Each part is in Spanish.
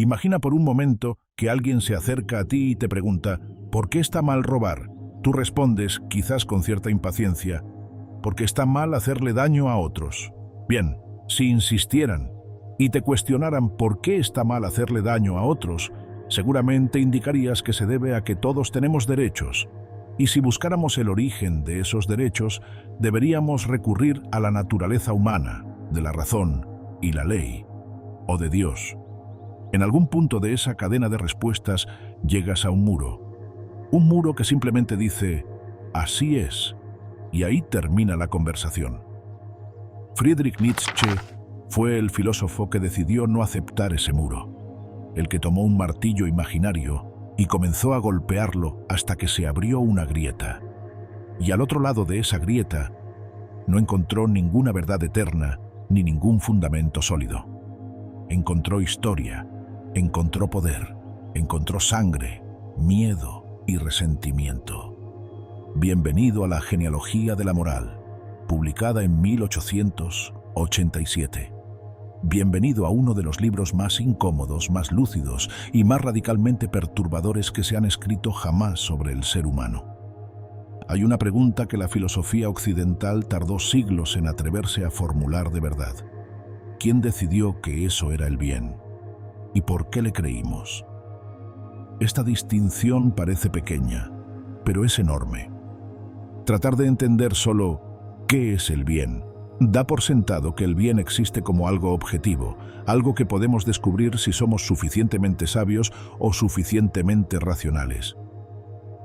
Imagina por un momento que alguien se acerca a ti y te pregunta, ¿por qué está mal robar? Tú respondes, quizás con cierta impaciencia, porque está mal hacerle daño a otros. Bien, si insistieran y te cuestionaran por qué está mal hacerle daño a otros, seguramente indicarías que se debe a que todos tenemos derechos. Y si buscáramos el origen de esos derechos, deberíamos recurrir a la naturaleza humana, de la razón y la ley, o de Dios. En algún punto de esa cadena de respuestas llegas a un muro que simplemente dice, así es, y ahí termina la conversación. Friedrich Nietzsche fue el filósofo que decidió no aceptar ese muro, el que tomó un martillo imaginario y comenzó a golpearlo hasta que se abrió una grieta. Y al otro lado de esa grieta no encontró ninguna verdad eterna ni ningún fundamento sólido. Encontró historia, encontró poder, encontró sangre, miedo y resentimiento. Bienvenido a la genealogía de la moral, publicada en 1887. Bienvenido a uno de los libros más incómodos, más lúcidos y más radicalmente perturbadores que se han escrito jamás sobre el ser humano. Hay una pregunta que la filosofía occidental tardó siglos en atreverse a formular de verdad. ¿Quién decidió que eso era el bien? ¿Y por qué le creímos? Esta distinción parece pequeña, pero es enorme. Tratar de entender solo ¿qué es el bien? Da por sentado que el bien existe como algo objetivo, algo que podemos descubrir si somos suficientemente sabios o suficientemente racionales.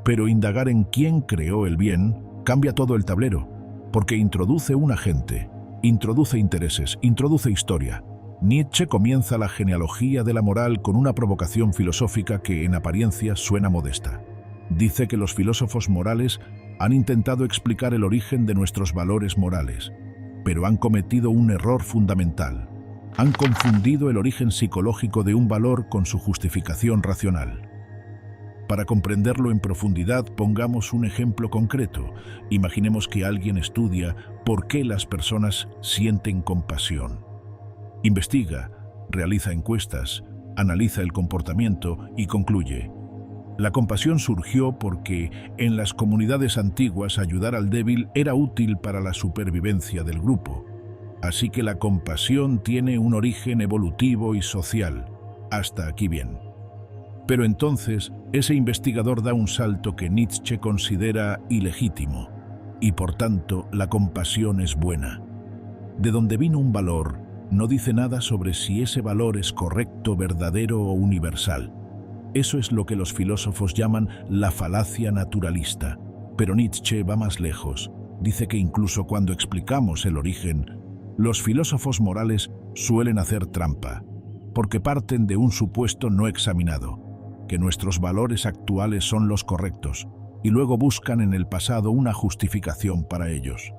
Pero indagar en quién creó el bien cambia todo el tablero, porque introduce un agente, introduce intereses, introduce historia. Nietzsche comienza la genealogía de la moral con una provocación filosófica que en apariencia suena modesta. Dice que los filósofos morales han intentado explicar el origen de nuestros valores morales, pero han cometido un error fundamental. Han confundido el origen psicológico de un valor con su justificación racional. Para comprenderlo en profundidad, pongamos un ejemplo concreto. Imaginemos que alguien estudia por qué las personas sienten compasión. Investiga, realiza encuestas, analiza el comportamiento y concluye. La compasión surgió porque en las comunidades antiguas ayudar al débil era útil para la supervivencia del grupo. Así que la compasión tiene un origen evolutivo y social. Hasta aquí bien. Pero entonces, ese investigador da un salto que Nietzsche considera ilegítimo, y por tanto la compasión es buena. De donde vino un valor, no dice nada sobre si ese valor es correcto, verdadero o universal. Eso es lo que los filósofos llaman la falacia naturalista. Pero Nietzsche va más lejos. Dice que incluso cuando explicamos el origen, los filósofos morales suelen hacer trampa, porque parten de un supuesto no examinado, que nuestros valores actuales son los correctos, y luego buscan en el pasado una justificación para ellos.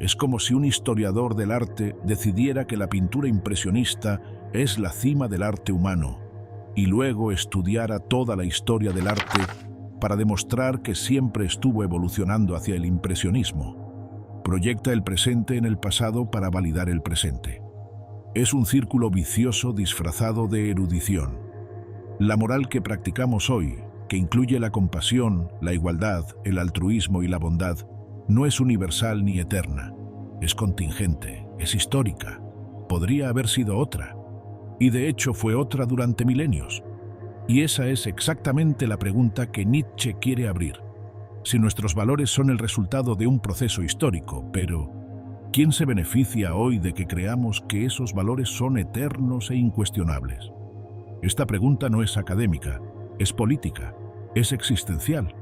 Es como si un historiador del arte decidiera que la pintura impresionista es la cima del arte humano, y luego estudiara toda la historia del arte para demostrar que siempre estuvo evolucionando hacia el impresionismo. Proyecta el presente en el pasado para validar el presente. Es un círculo vicioso disfrazado de erudición. La moral que practicamos hoy, que incluye la compasión, la igualdad, el altruismo y la bondad, no es universal ni eterna. Es contingente, es histórica. Podría haber sido otra. Y de hecho fue otra durante milenios. Y esa es exactamente la pregunta que Nietzsche quiere abrir. Si nuestros valores son el resultado de un proceso histórico, pero ¿quién se beneficia hoy de que creamos que esos valores son eternos e incuestionables? Esta pregunta no es académica, es política, es existencial.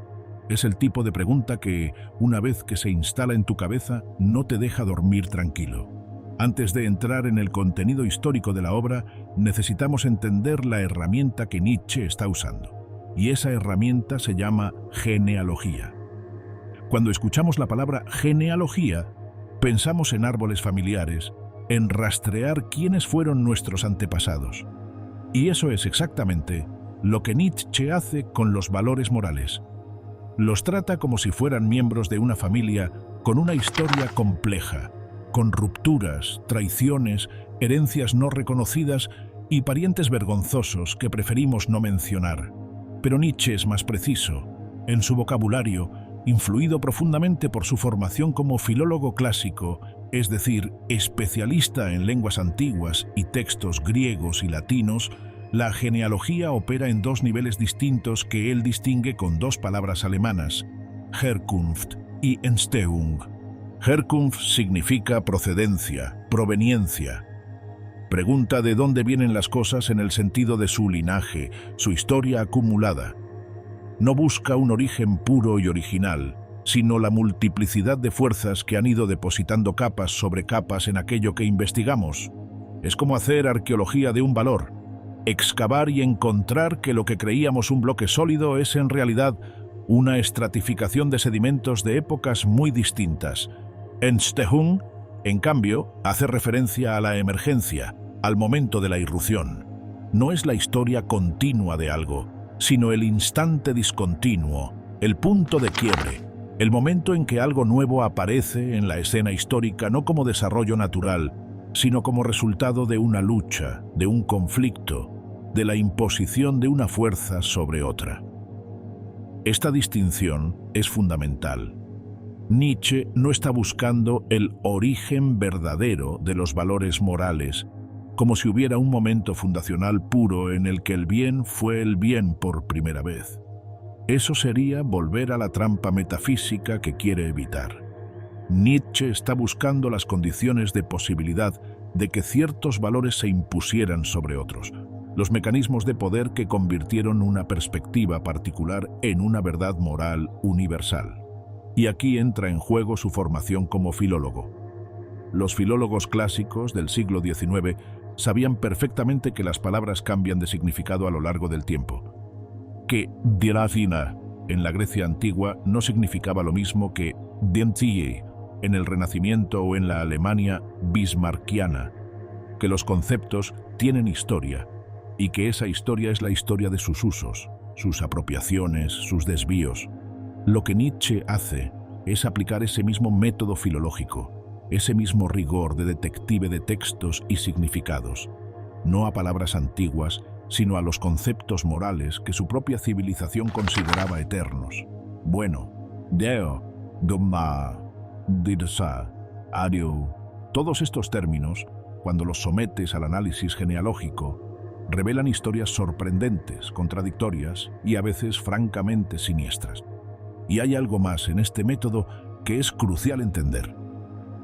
Es el tipo de pregunta que, una vez que se instala en tu cabeza, no te deja dormir tranquilo. Antes de entrar en el contenido histórico de la obra, necesitamos entender la herramienta que Nietzsche está usando. Y esa herramienta se llama genealogía. Cuando escuchamos la palabra genealogía, pensamos en árboles familiares, en rastrear quiénes fueron nuestros antepasados. Y eso es exactamente lo que Nietzsche hace con los valores morales. Los trata como si fueran miembros de una familia con una historia compleja, con rupturas, traiciones, herencias no reconocidas y parientes vergonzosos que preferimos no mencionar. Pero Nietzsche es más preciso. En su vocabulario, influido profundamente por su formación como filólogo clásico, es decir, especialista en lenguas antiguas y textos griegos y latinos, la genealogía opera en dos niveles distintos que él distingue con dos palabras alemanas, Herkunft y Entstehung. Herkunft significa procedencia, proveniencia. Pregunta de dónde vienen las cosas en el sentido de su linaje, su historia acumulada. No busca un origen puro y original, sino la multiplicidad de fuerzas que han ido depositando capas sobre capas en aquello que investigamos. Es como hacer arqueología de un valor, excavar y encontrar que lo que creíamos un bloque sólido es en realidad una estratificación de sedimentos de épocas muy distintas. Entstehung, en cambio, hace referencia a la emergencia, al momento de la irrupción. No es la historia continua de algo, sino el instante discontinuo, el punto de quiebre, el momento en que algo nuevo aparece en la escena histórica no como desarrollo natural, sino como resultado de una lucha, de un conflicto, de la imposición de una fuerza sobre otra. Esta distinción es fundamental. Nietzsche no está buscando el origen verdadero de los valores morales, como si hubiera un momento fundacional puro en el que el bien fue el bien por primera vez. Eso sería volver a la trampa metafísica que quiere evitar. Nietzsche está buscando las condiciones de posibilidad de que ciertos valores se impusieran sobre otros, los mecanismos de poder que convirtieron una perspectiva particular en una verdad moral universal. Y aquí entra en juego su formación como filólogo. Los filólogos clásicos del siglo XIX sabían perfectamente que las palabras cambian de significado a lo largo del tiempo. Que diaphina en la Grecia antigua no significaba lo mismo que dientie en el Renacimiento o en la Alemania bismarckiana, que los conceptos tienen historia y que esa historia es la historia de sus usos, sus apropiaciones, sus desvíos. Lo que Nietzsche hace es aplicar ese mismo método filológico, ese mismo rigor de detective de textos y significados, no a palabras antiguas, sino a los conceptos morales que su propia civilización consideraba eternos. Bueno, Deo, Dogma, Dirsa, Ario, todos estos términos, cuando los sometes al análisis genealógico, revelan historias sorprendentes, contradictorias y a veces francamente siniestras. Y hay algo más en este método que es crucial entender.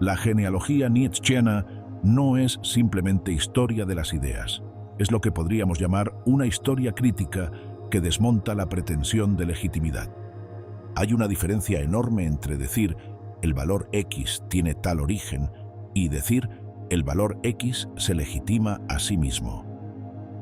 La genealogía nietzscheana no es simplemente historia de las ideas. Es lo que podríamos llamar una historia crítica que desmonta la pretensión de legitimidad. Hay una diferencia enorme entre decir el valor X tiene tal origen y decir el valor X se legitima a sí mismo.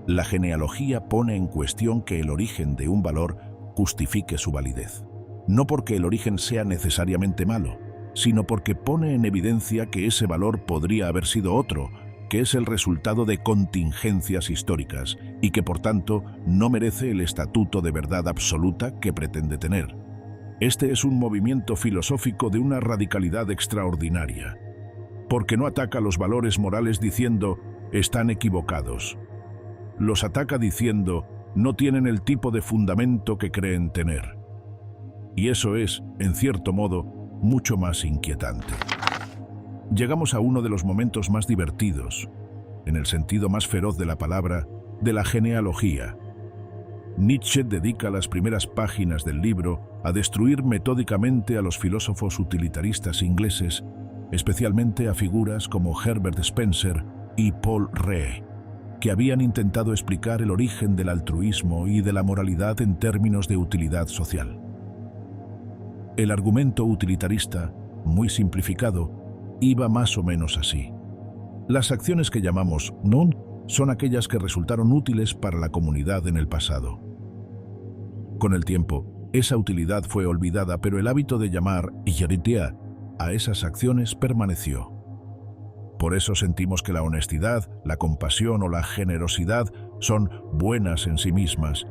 La genealogía pone en cuestión que el origen de un valor justifique su validez. No porque el origen sea necesariamente malo, sino porque pone en evidencia que ese valor podría haber sido otro, que es el resultado de contingencias históricas y que por tanto no merece el estatuto de verdad absoluta que pretende tener. Este es un movimiento filosófico de una radicalidad extraordinaria, porque no ataca los valores morales diciendo «están equivocados». Los ataca diciendo «no tienen el tipo de fundamento que creen tener». Y eso es, en cierto modo, mucho más inquietante. Llegamos a uno de los momentos más divertidos, en el sentido más feroz de la palabra, de la genealogía. Nietzsche dedica las primeras páginas del libro a destruir metódicamente a los filósofos utilitaristas ingleses, especialmente a figuras como Herbert Spencer y Paul Rée, que habían intentado explicar el origen del altruismo y de la moralidad en términos de utilidad social. El argumento utilitarista, muy simplificado, iba más o menos así. Las acciones que llamamos non son aquellas que resultaron útiles para la comunidad en el pasado. Con el tiempo, esa utilidad fue olvidada, pero el hábito de llamar «yaritea» a esas acciones permaneció. Por eso sentimos que la honestidad, la compasión o la generosidad son buenas en sí mismas.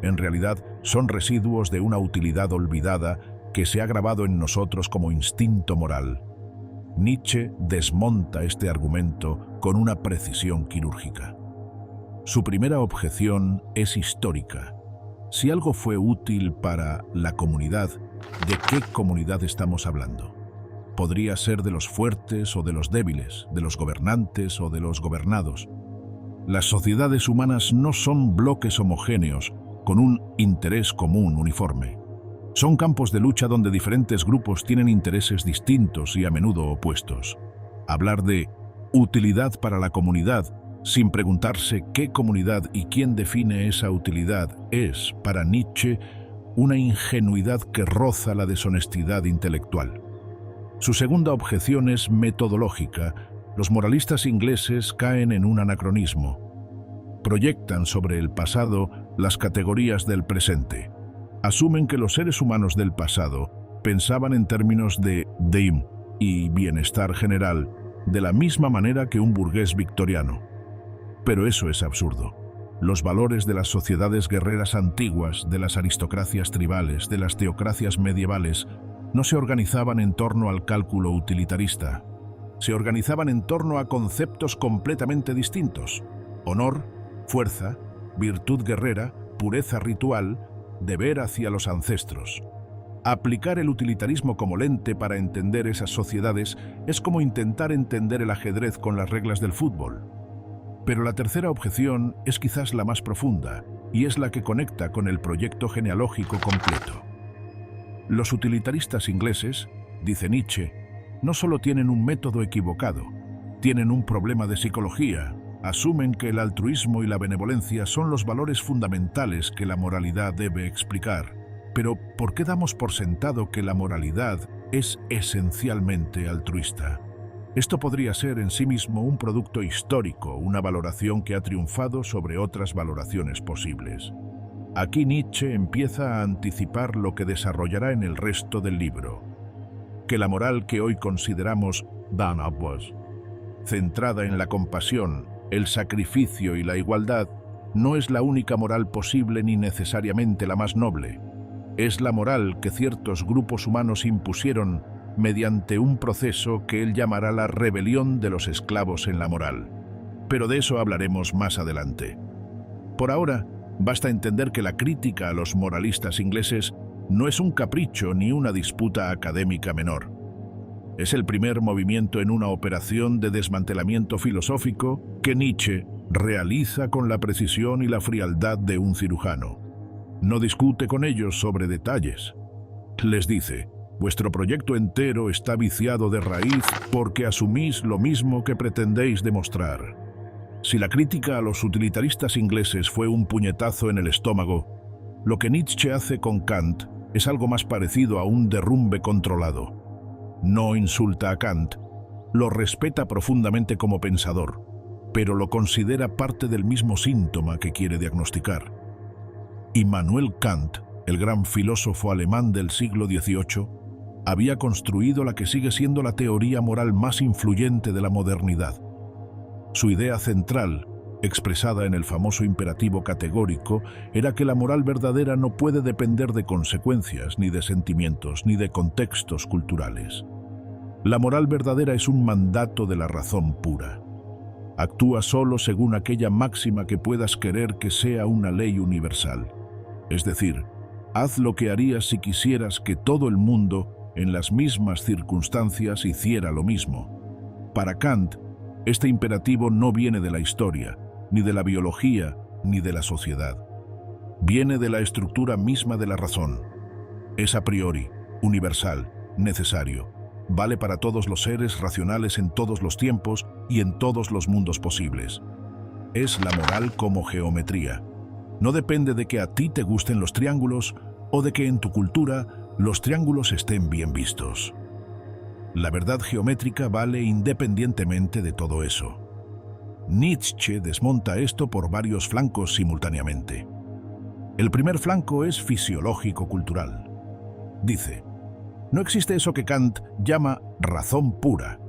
En realidad, son residuos de una utilidad olvidada que se ha grabado en nosotros como instinto moral. Nietzsche desmonta este argumento con una precisión quirúrgica. Su primera objeción es histórica. Si algo fue útil para la comunidad, ¿de qué comunidad estamos hablando? Podría ser de los fuertes o de los débiles, de los gobernantes o de los gobernados. Las sociedades humanas no son bloques homogéneos con un interés común uniforme. Son campos de lucha donde diferentes grupos tienen intereses distintos y a menudo opuestos. Hablar de utilidad para la comunidad, sin preguntarse qué comunidad y quién define esa utilidad, es, para Nietzsche, una ingenuidad que roza la deshonestidad intelectual. Su segunda objeción es metodológica. Los moralistas ingleses caen en un anacronismo. Proyectan sobre el pasado las categorías del presente. Asumen que los seres humanos del pasado pensaban en términos de deim y bienestar general, de la misma manera que un burgués victoriano. Pero eso es absurdo. Los valores de las sociedades guerreras antiguas, de las aristocracias tribales, de las teocracias medievales, no se organizaban en torno al cálculo utilitarista. Se organizaban en torno a conceptos completamente distintos: honor, fuerza, virtud guerrera, pureza ritual, deber hacia los ancestros. Aplicar el utilitarismo como lente para entender esas sociedades es como intentar entender el ajedrez con las reglas del fútbol. Pero la tercera objeción es quizás la más profunda, y es la que conecta con el proyecto genealógico completo. Los utilitaristas ingleses, dice Nietzsche, no solo tienen un método equivocado, tienen un problema de psicología. Asumen que el altruismo y la benevolencia son los valores fundamentales que la moralidad debe explicar. Pero, ¿por qué damos por sentado que la moralidad es esencialmente altruista? Esto podría ser en sí mismo un producto histórico, una valoración que ha triunfado sobre otras valoraciones posibles. Aquí Nietzsche empieza a anticipar lo que desarrollará en el resto del libro. Que la moral que hoy consideramos centrada en la compasión, el sacrificio y la igualdad, no es la única moral posible ni necesariamente la más noble. Es la moral que ciertos grupos humanos impusieron mediante un proceso que él llamará la rebelión de los esclavos en la moral. Pero de eso hablaremos más adelante. Por ahora, basta entender que la crítica a los moralistas ingleses no es un capricho ni una disputa académica menor. Es el primer movimiento en una operación de desmantelamiento filosófico que Nietzsche realiza con la precisión y la frialdad de un cirujano. No discute con ellos sobre detalles. Les dice: vuestro proyecto entero está viciado de raíz porque asumís lo mismo que pretendéis demostrar. Si la crítica a los utilitaristas ingleses fue un puñetazo en el estómago, lo que Nietzsche hace con Kant es algo más parecido a un derrumbe controlado. No insulta a Kant, lo respeta profundamente como pensador, pero lo considera parte del mismo síntoma que quiere diagnosticar. Immanuel Kant, el gran filósofo alemán del siglo XVIII, había construido la que sigue siendo la teoría moral más influyente de la modernidad. Su idea central, expresada en el famoso imperativo categórico, era que la moral verdadera no puede depender de consecuencias, ni de sentimientos, ni de contextos culturales. La moral verdadera es un mandato de la razón pura. Actúa solo según aquella máxima que puedas querer que sea una ley universal. Es decir, haz lo que harías si quisieras que todo el mundo, en las mismas circunstancias, hiciera lo mismo. Para Kant, este imperativo no viene de la historia, ni de la biología, ni de la sociedad. Viene de la estructura misma de la razón. Es a priori, universal, necesario. Vale para todos los seres racionales en todos los tiempos y en todos los mundos posibles. Es la moral como geometría. No depende de que a ti te gusten los triángulos o de que en tu cultura los triángulos estén bien vistos. La verdad geométrica vale independientemente de todo eso. Nietzsche desmonta esto por varios flancos simultáneamente. El primer flanco es fisiológico-cultural. Dice: no existe eso que Kant llama razón pura.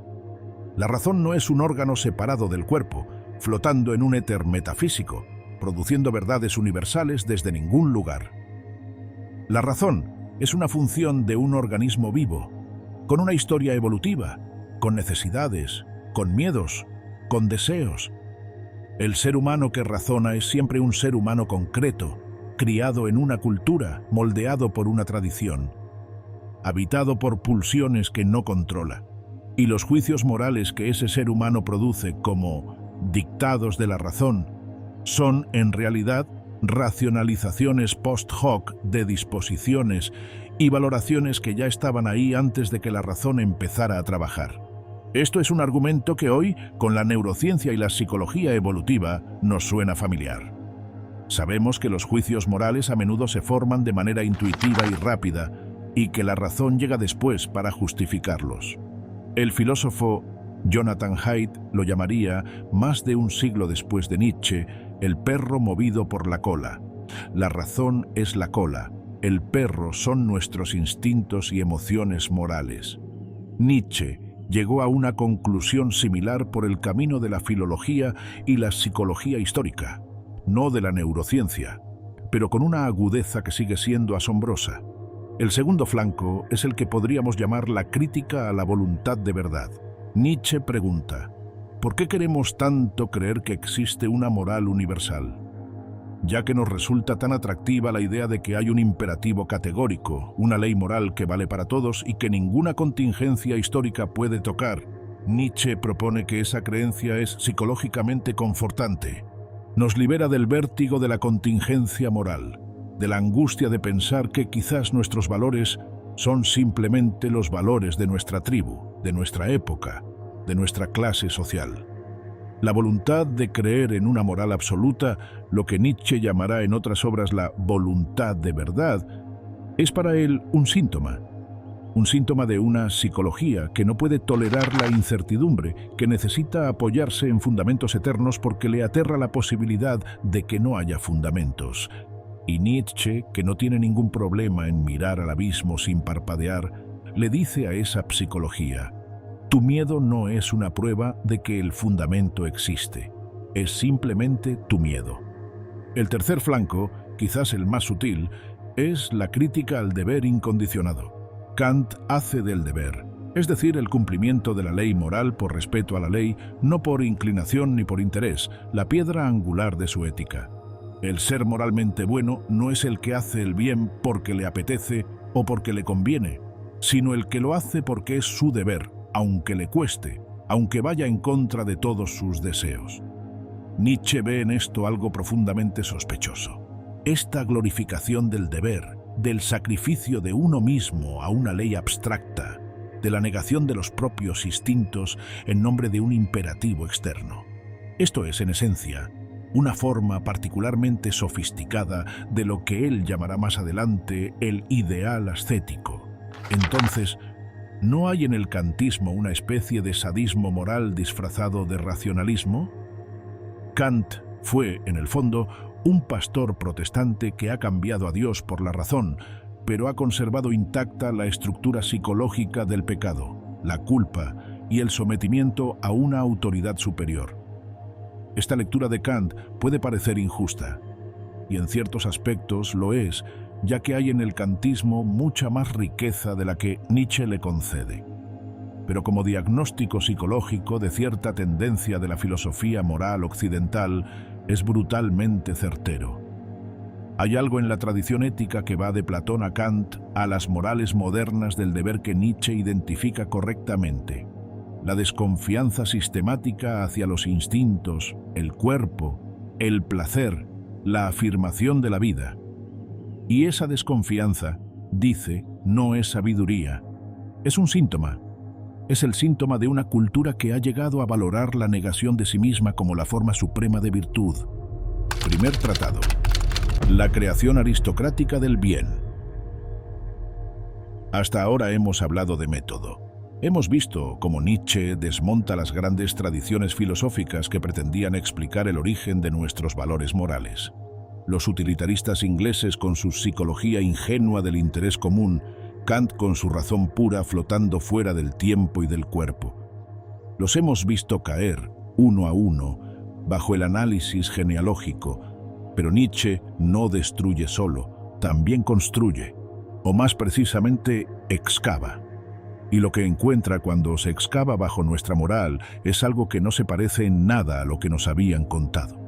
La razón no es un órgano separado del cuerpo, flotando en un éter metafísico, produciendo verdades universales desde ningún lugar. La razón es una función de un organismo vivo, con una historia evolutiva, con necesidades, con miedos, con deseos. El ser humano que razona es siempre un ser humano concreto, criado en una cultura, moldeado por una tradición, habitado por pulsiones que no controla, y los juicios morales que ese ser humano produce como dictados de la razón son, en realidad, racionalizaciones post hoc de disposiciones y valoraciones que ya estaban ahí antes de que la razón empezara a trabajar. Esto es un argumento que hoy, con la neurociencia y la psicología evolutiva, nos suena familiar. Sabemos que los juicios morales a menudo se forman de manera intuitiva y rápida, y que la razón llega después para justificarlos. El filósofo Jonathan Haidt lo llamaría, más de un siglo después de Nietzsche, el perro movido por la cola. La razón es la cola, el perro son nuestros instintos y emociones morales. Nietzsche llegó a una conclusión similar por el camino de la filología y la psicología histórica, no de la neurociencia, pero con una agudeza que sigue siendo asombrosa. El segundo flanco es el que podríamos llamar la crítica a la voluntad de verdad. Nietzsche pregunta, ¿por qué queremos tanto creer que existe una moral universal? Ya que nos resulta tan atractiva la idea de que hay un imperativo categórico, una ley moral que vale para todos y que ninguna contingencia histórica puede tocar. Nietzsche propone que esa creencia es psicológicamente confortante. Nos libera del vértigo de la contingencia moral, de la angustia de pensar que quizás nuestros valores son simplemente los valores de nuestra tribu, de nuestra época, de nuestra clase social. La voluntad de creer en una moral absoluta, lo que Nietzsche llamará en otras obras la voluntad de verdad, es para él un síntoma de una psicología que no puede tolerar la incertidumbre, que necesita apoyarse en fundamentos eternos porque le aterra la posibilidad de que no haya fundamentos. Y Nietzsche, que no tiene ningún problema en mirar al abismo sin parpadear, le dice a esa psicología: tu miedo no es una prueba de que el fundamento existe, es simplemente tu miedo. El tercer flanco, quizás el más sutil, es la crítica al deber incondicionado. Kant hace del deber, es decir, el cumplimiento de la ley moral por respeto a la ley, no por inclinación ni por interés, la piedra angular de su ética. El ser moralmente bueno no es el que hace el bien porque le apetece o porque le conviene, sino el que lo hace porque es su deber, aunque le cueste, aunque vaya en contra de todos sus deseos. Nietzsche ve en esto algo profundamente sospechoso. Esta glorificación del deber, del sacrificio de uno mismo a una ley abstracta, de la negación de los propios instintos en nombre de un imperativo externo. Esto es, en esencia, una forma particularmente sofisticada de lo que él llamará más adelante el ideal ascético. Entonces, ¿no hay en el kantismo una especie de sadismo moral disfrazado de racionalismo? Kant fue, en el fondo, un pastor protestante que ha cambiado a Dios por la razón, pero ha conservado intacta la estructura psicológica del pecado, la culpa y el sometimiento a una autoridad superior. Esta lectura de Kant puede parecer injusta, y en ciertos aspectos lo es, ya que hay en el kantismo mucha más riqueza de la que Nietzsche le concede. Pero como diagnóstico psicológico de cierta tendencia de la filosofía moral occidental, es brutalmente certero. Hay algo en la tradición ética que va de Platón a Kant a las morales modernas del deber que Nietzsche identifica correctamente. La desconfianza sistemática hacia los instintos, el cuerpo, el placer, la afirmación de la vida. Y esa desconfianza, dice, no es sabiduría, es un síntoma. Es el síntoma de una cultura que ha llegado a valorar la negación de sí misma como la forma suprema de virtud. Primer tratado. La creación aristocrática del bien. Hasta ahora hemos hablado de método. Hemos visto cómo Nietzsche desmonta las grandes tradiciones filosóficas que pretendían explicar el origen de nuestros valores morales. Los utilitaristas ingleses con su psicología ingenua del interés común, Kant con su razón pura flotando fuera del tiempo y del cuerpo. Los hemos visto caer, uno a uno, bajo el análisis genealógico, pero Nietzsche no destruye solo, también construye, o más precisamente, excava. Y lo que encuentra cuando se excava bajo nuestra moral es algo que no se parece en nada a lo que nos habían contado.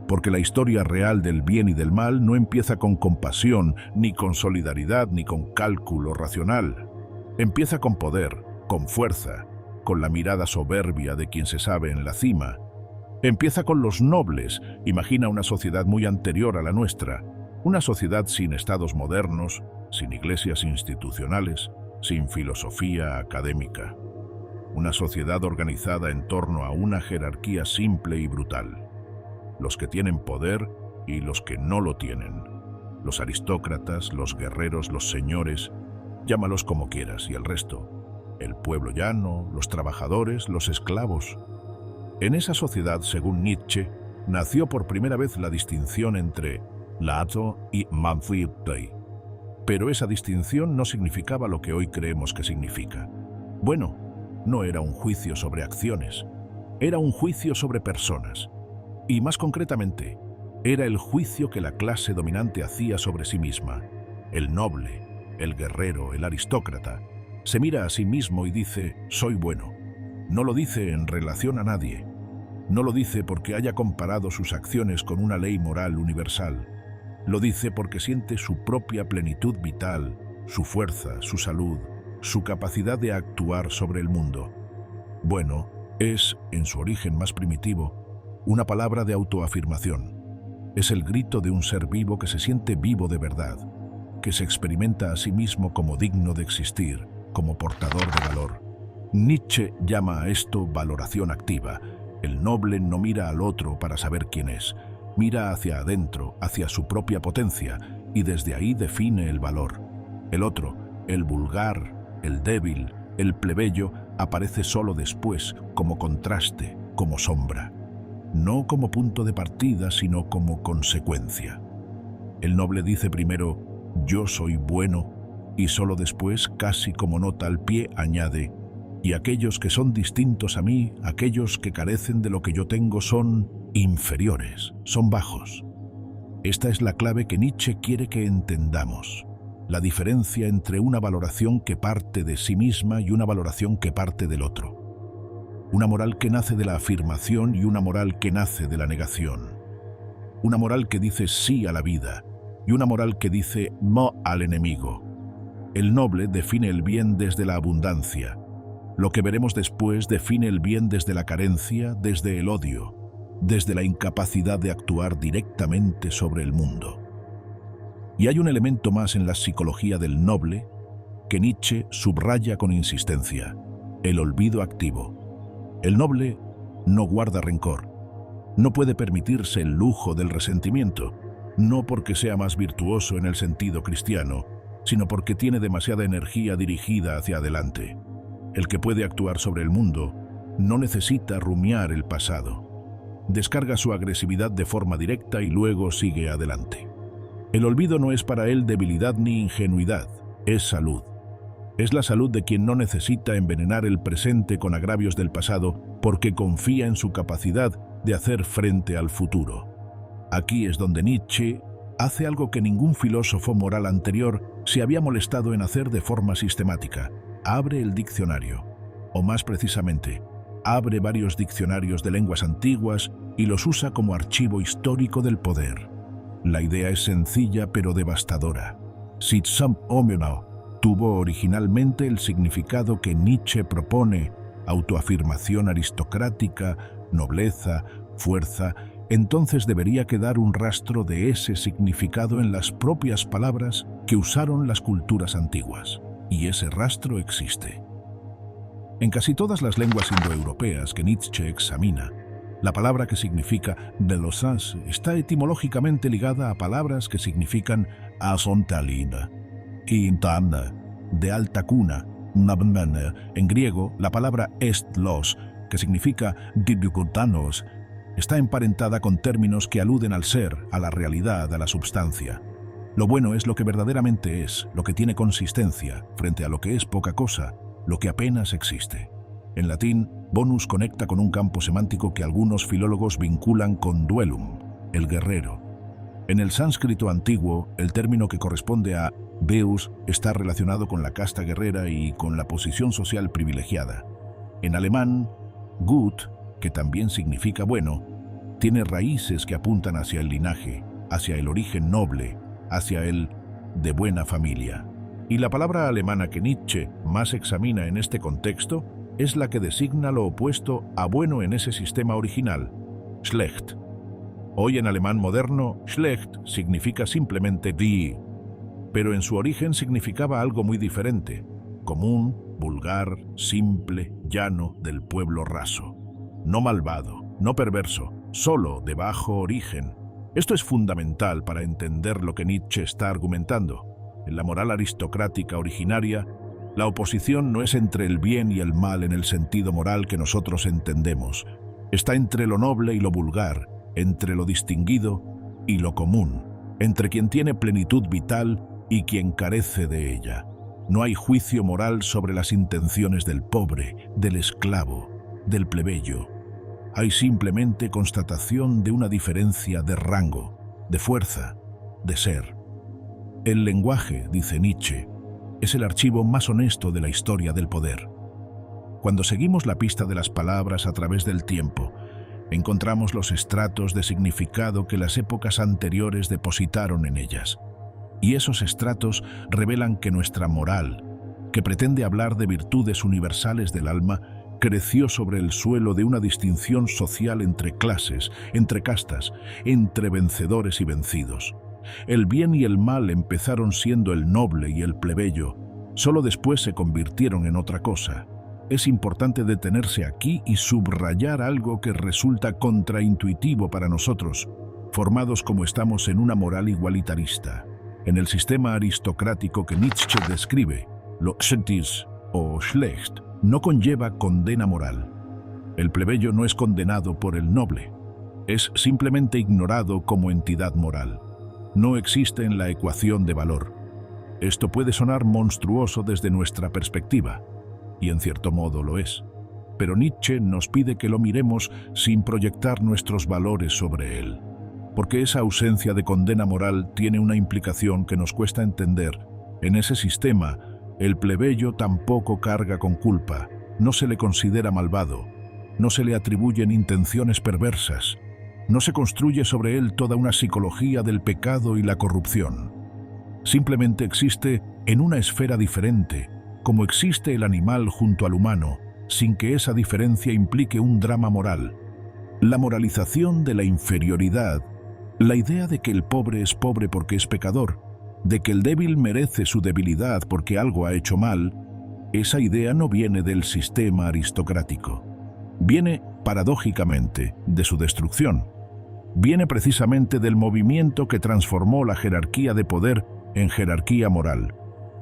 Porque la historia real del bien y del mal no empieza con compasión, ni con solidaridad, ni con cálculo racional. Empieza con poder, con fuerza, con la mirada soberbia de quien se sabe en la cima. Empieza con los nobles. Imagina una sociedad muy anterior a la nuestra, una sociedad sin estados modernos, sin iglesias institucionales, sin filosofía académica. Una sociedad organizada en torno a una jerarquía simple y brutal. Los que tienen poder y los que no lo tienen. Los aristócratas, los guerreros, los señores, llámalos como quieras, y el resto. El pueblo llano, los trabajadores, los esclavos. En esa sociedad, según Nietzsche, nació por primera vez la distinción entre Lato y Manfred. Pero esa distinción no significaba lo que hoy creemos que significa. Bueno, no era un juicio sobre acciones, era un juicio sobre personas. Y más concretamente, era el juicio que la clase dominante hacía sobre sí misma. El noble, el guerrero, el aristócrata, se mira a sí mismo y dice, soy bueno. No lo dice en relación a nadie. No lo dice porque haya comparado sus acciones con una ley moral universal. Lo dice porque siente su propia plenitud vital, su fuerza, su salud, su capacidad de actuar sobre el mundo. Bueno, es, en su origen más primitivo, una palabra de autoafirmación. Es el grito de un ser vivo que se siente vivo de verdad, que se experimenta a sí mismo como digno de existir, como portador de valor. Nietzsche llama a esto valoración activa. El noble no mira al otro para saber quién es, mira hacia adentro, hacia su propia potencia, y desde ahí define el valor. El otro, el vulgar, el débil, el plebeyo, aparece solo después, como contraste, como sombra. No como punto de partida, sino como consecuencia. El noble dice primero, yo soy bueno, y solo después, casi como nota al pie, añade, y aquellos que son distintos a mí, aquellos que carecen de lo que yo tengo, son inferiores, son bajos. Esta es la clave que Nietzsche quiere que entendamos. La diferencia entre una valoración que parte de sí misma y una valoración que parte del otro. Una moral que nace de la afirmación y una moral que nace de la negación. Una moral que dice sí a la vida y una moral que dice no al enemigo. El noble define el bien desde la abundancia. Lo que veremos después define el bien desde la carencia, desde el odio, desde la incapacidad de actuar directamente sobre el mundo. Y hay un elemento más en la psicología del noble que Nietzsche subraya con insistencia: el olvido activo. El noble no guarda rencor, no puede permitirse el lujo del resentimiento, no porque sea más virtuoso en el sentido cristiano, sino porque tiene demasiada energía dirigida hacia adelante. El que puede actuar sobre el mundo no necesita rumiar el pasado. Descarga su agresividad de forma directa y luego sigue adelante. El olvido no es para él debilidad ni ingenuidad, es salud. Es la salud de quien no necesita envenenar el presente con agravios del pasado porque confía en su capacidad de hacer frente al futuro. Aquí es donde Nietzsche hace algo que ningún filósofo moral anterior se había molestado en hacer de forma sistemática. Abre el diccionario, o más precisamente, abre varios diccionarios de lenguas antiguas y los usa como archivo histórico del poder. La idea es sencilla pero devastadora. Sidsam Omena tuvo originalmente el significado que Nietzsche propone: autoafirmación aristocrática, nobleza, fuerza. Entonces debería quedar un rastro de ese significado en las propias palabras que usaron las culturas antiguas. Y ese rastro existe. En casi todas las lenguas indoeuropeas que Nietzsche examina, la palabra que significa de los as está etimológicamente ligada a palabras que significan asontalina, intana, de alta cuna, nabnana. En griego, la palabra estlos, que significa didicotanos, está emparentada con términos que aluden al ser, a la realidad, a la substancia. Lo bueno es lo que verdaderamente es, lo que tiene consistencia, frente a lo que es poca cosa, lo que apenas existe. En latín, bonus conecta con un campo semántico que algunos filólogos vinculan con duellum, el guerrero. En el sánscrito antiguo, el término que corresponde a Deus está relacionado con la casta guerrera y con la posición social privilegiada. En alemán, Gut, que también significa bueno, tiene raíces que apuntan hacia el linaje, hacia el origen noble, hacia el de buena familia. Y la palabra alemana que Nietzsche más examina en este contexto es la que designa lo opuesto a bueno en ese sistema original, schlecht. Hoy en alemán moderno, schlecht significa simplemente die, pero en su origen significaba algo muy diferente: común, vulgar, simple, llano, del pueblo raso. No malvado, no perverso, solo de bajo origen. Esto es fundamental para entender lo que Nietzsche está argumentando. En la moral aristocrática originaria, la oposición no es entre el bien y el mal en el sentido moral que nosotros entendemos. Está entre lo noble y lo vulgar, entre lo distinguido y lo común, entre quien tiene plenitud vital y quien carece de ella. No hay juicio moral sobre las intenciones del pobre, del esclavo, del plebeyo. Hay simplemente constatación de una diferencia de rango, de fuerza, de ser. El lenguaje, dice Nietzsche, es el archivo más honesto de la historia del poder. Cuando seguimos la pista de las palabras a través del tiempo, encontramos los estratos de significado que las épocas anteriores depositaron en ellas. Y esos estratos revelan que nuestra moral, que pretende hablar de virtudes universales del alma, creció sobre el suelo de una distinción social entre clases, entre castas, entre vencedores y vencidos. El bien y el mal empezaron siendo el noble y el plebeyo, solo después se convirtieron en otra cosa. Es importante detenerse aquí y subrayar algo que resulta contraintuitivo para nosotros, formados como estamos en una moral igualitarista. En el sistema aristocrático que Nietzsche describe, lo Schettis o Schlecht no conlleva condena moral. El plebeyo no es condenado por el noble, es simplemente ignorado como entidad moral. No existe en la ecuación de valor. Esto puede sonar monstruoso desde nuestra perspectiva, y en cierto modo lo es. Pero Nietzsche nos pide que lo miremos sin proyectar nuestros valores sobre él, porque esa ausencia de condena moral tiene una implicación que nos cuesta entender. En ese sistema, el plebeyo tampoco carga con culpa, no se le considera malvado, no se le atribuyen intenciones perversas, no se construye sobre él toda una psicología del pecado y la corrupción. Simplemente existe en una esfera diferente, como existe el animal junto al humano, sin que esa diferencia implique un drama moral. La moralización de la inferioridad, la idea de que el pobre es pobre porque es pecador, de que el débil merece su debilidad porque algo ha hecho mal, esa idea no viene del sistema aristocrático. Viene, paradójicamente, de su destrucción. Viene precisamente del movimiento que transformó la jerarquía de poder en jerarquía moral.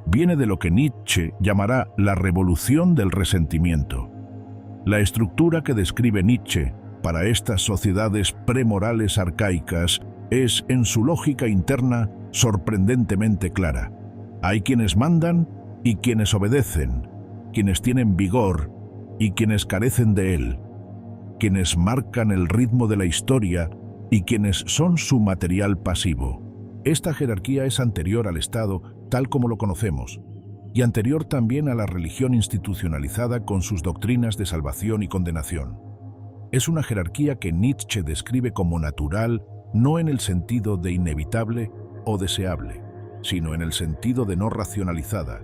Viene de lo que Nietzsche llamará la revolución del resentimiento. La estructura que describe Nietzsche para estas sociedades premorales arcaicas es, en su lógica interna, sorprendentemente clara. Hay quienes mandan y quienes obedecen, quienes tienen vigor y quienes carecen de él, quienes marcan el ritmo de la historia y quienes son su material pasivo. Esta jerarquía es anterior al Estado tal como lo conocemos, y anterior también a la religión institucionalizada con sus doctrinas de salvación y condenación. Es una jerarquía que Nietzsche describe como natural, no en el sentido de inevitable o deseable, sino en el sentido de no racionalizada,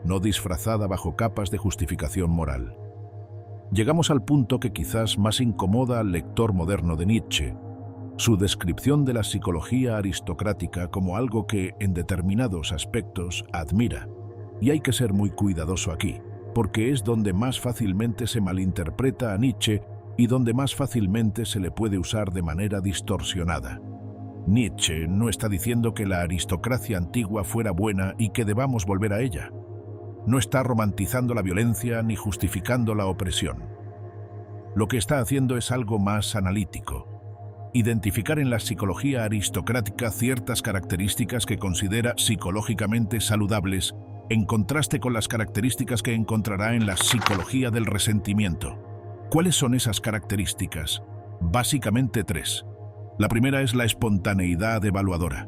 no disfrazada bajo capas de justificación moral. Llegamos al punto que quizás más incomoda al lector moderno de Nietzsche, su descripción de la psicología aristocrática como algo que, en determinados aspectos, admira. Y hay que ser muy cuidadoso aquí, porque es donde más fácilmente se malinterpreta a Nietzsche y donde más fácilmente se le puede usar de manera distorsionada. Nietzsche no está diciendo que la aristocracia antigua fuera buena y que debamos volver a ella. No está romantizando la violencia ni justificando la opresión. Lo que está haciendo es algo más analítico. Identificar en la psicología aristocrática ciertas características que considera psicológicamente saludables, en contraste con las características que encontrará en la psicología del resentimiento. ¿Cuáles son esas características? Básicamente tres: La primera es la espontaneidad evaluadora.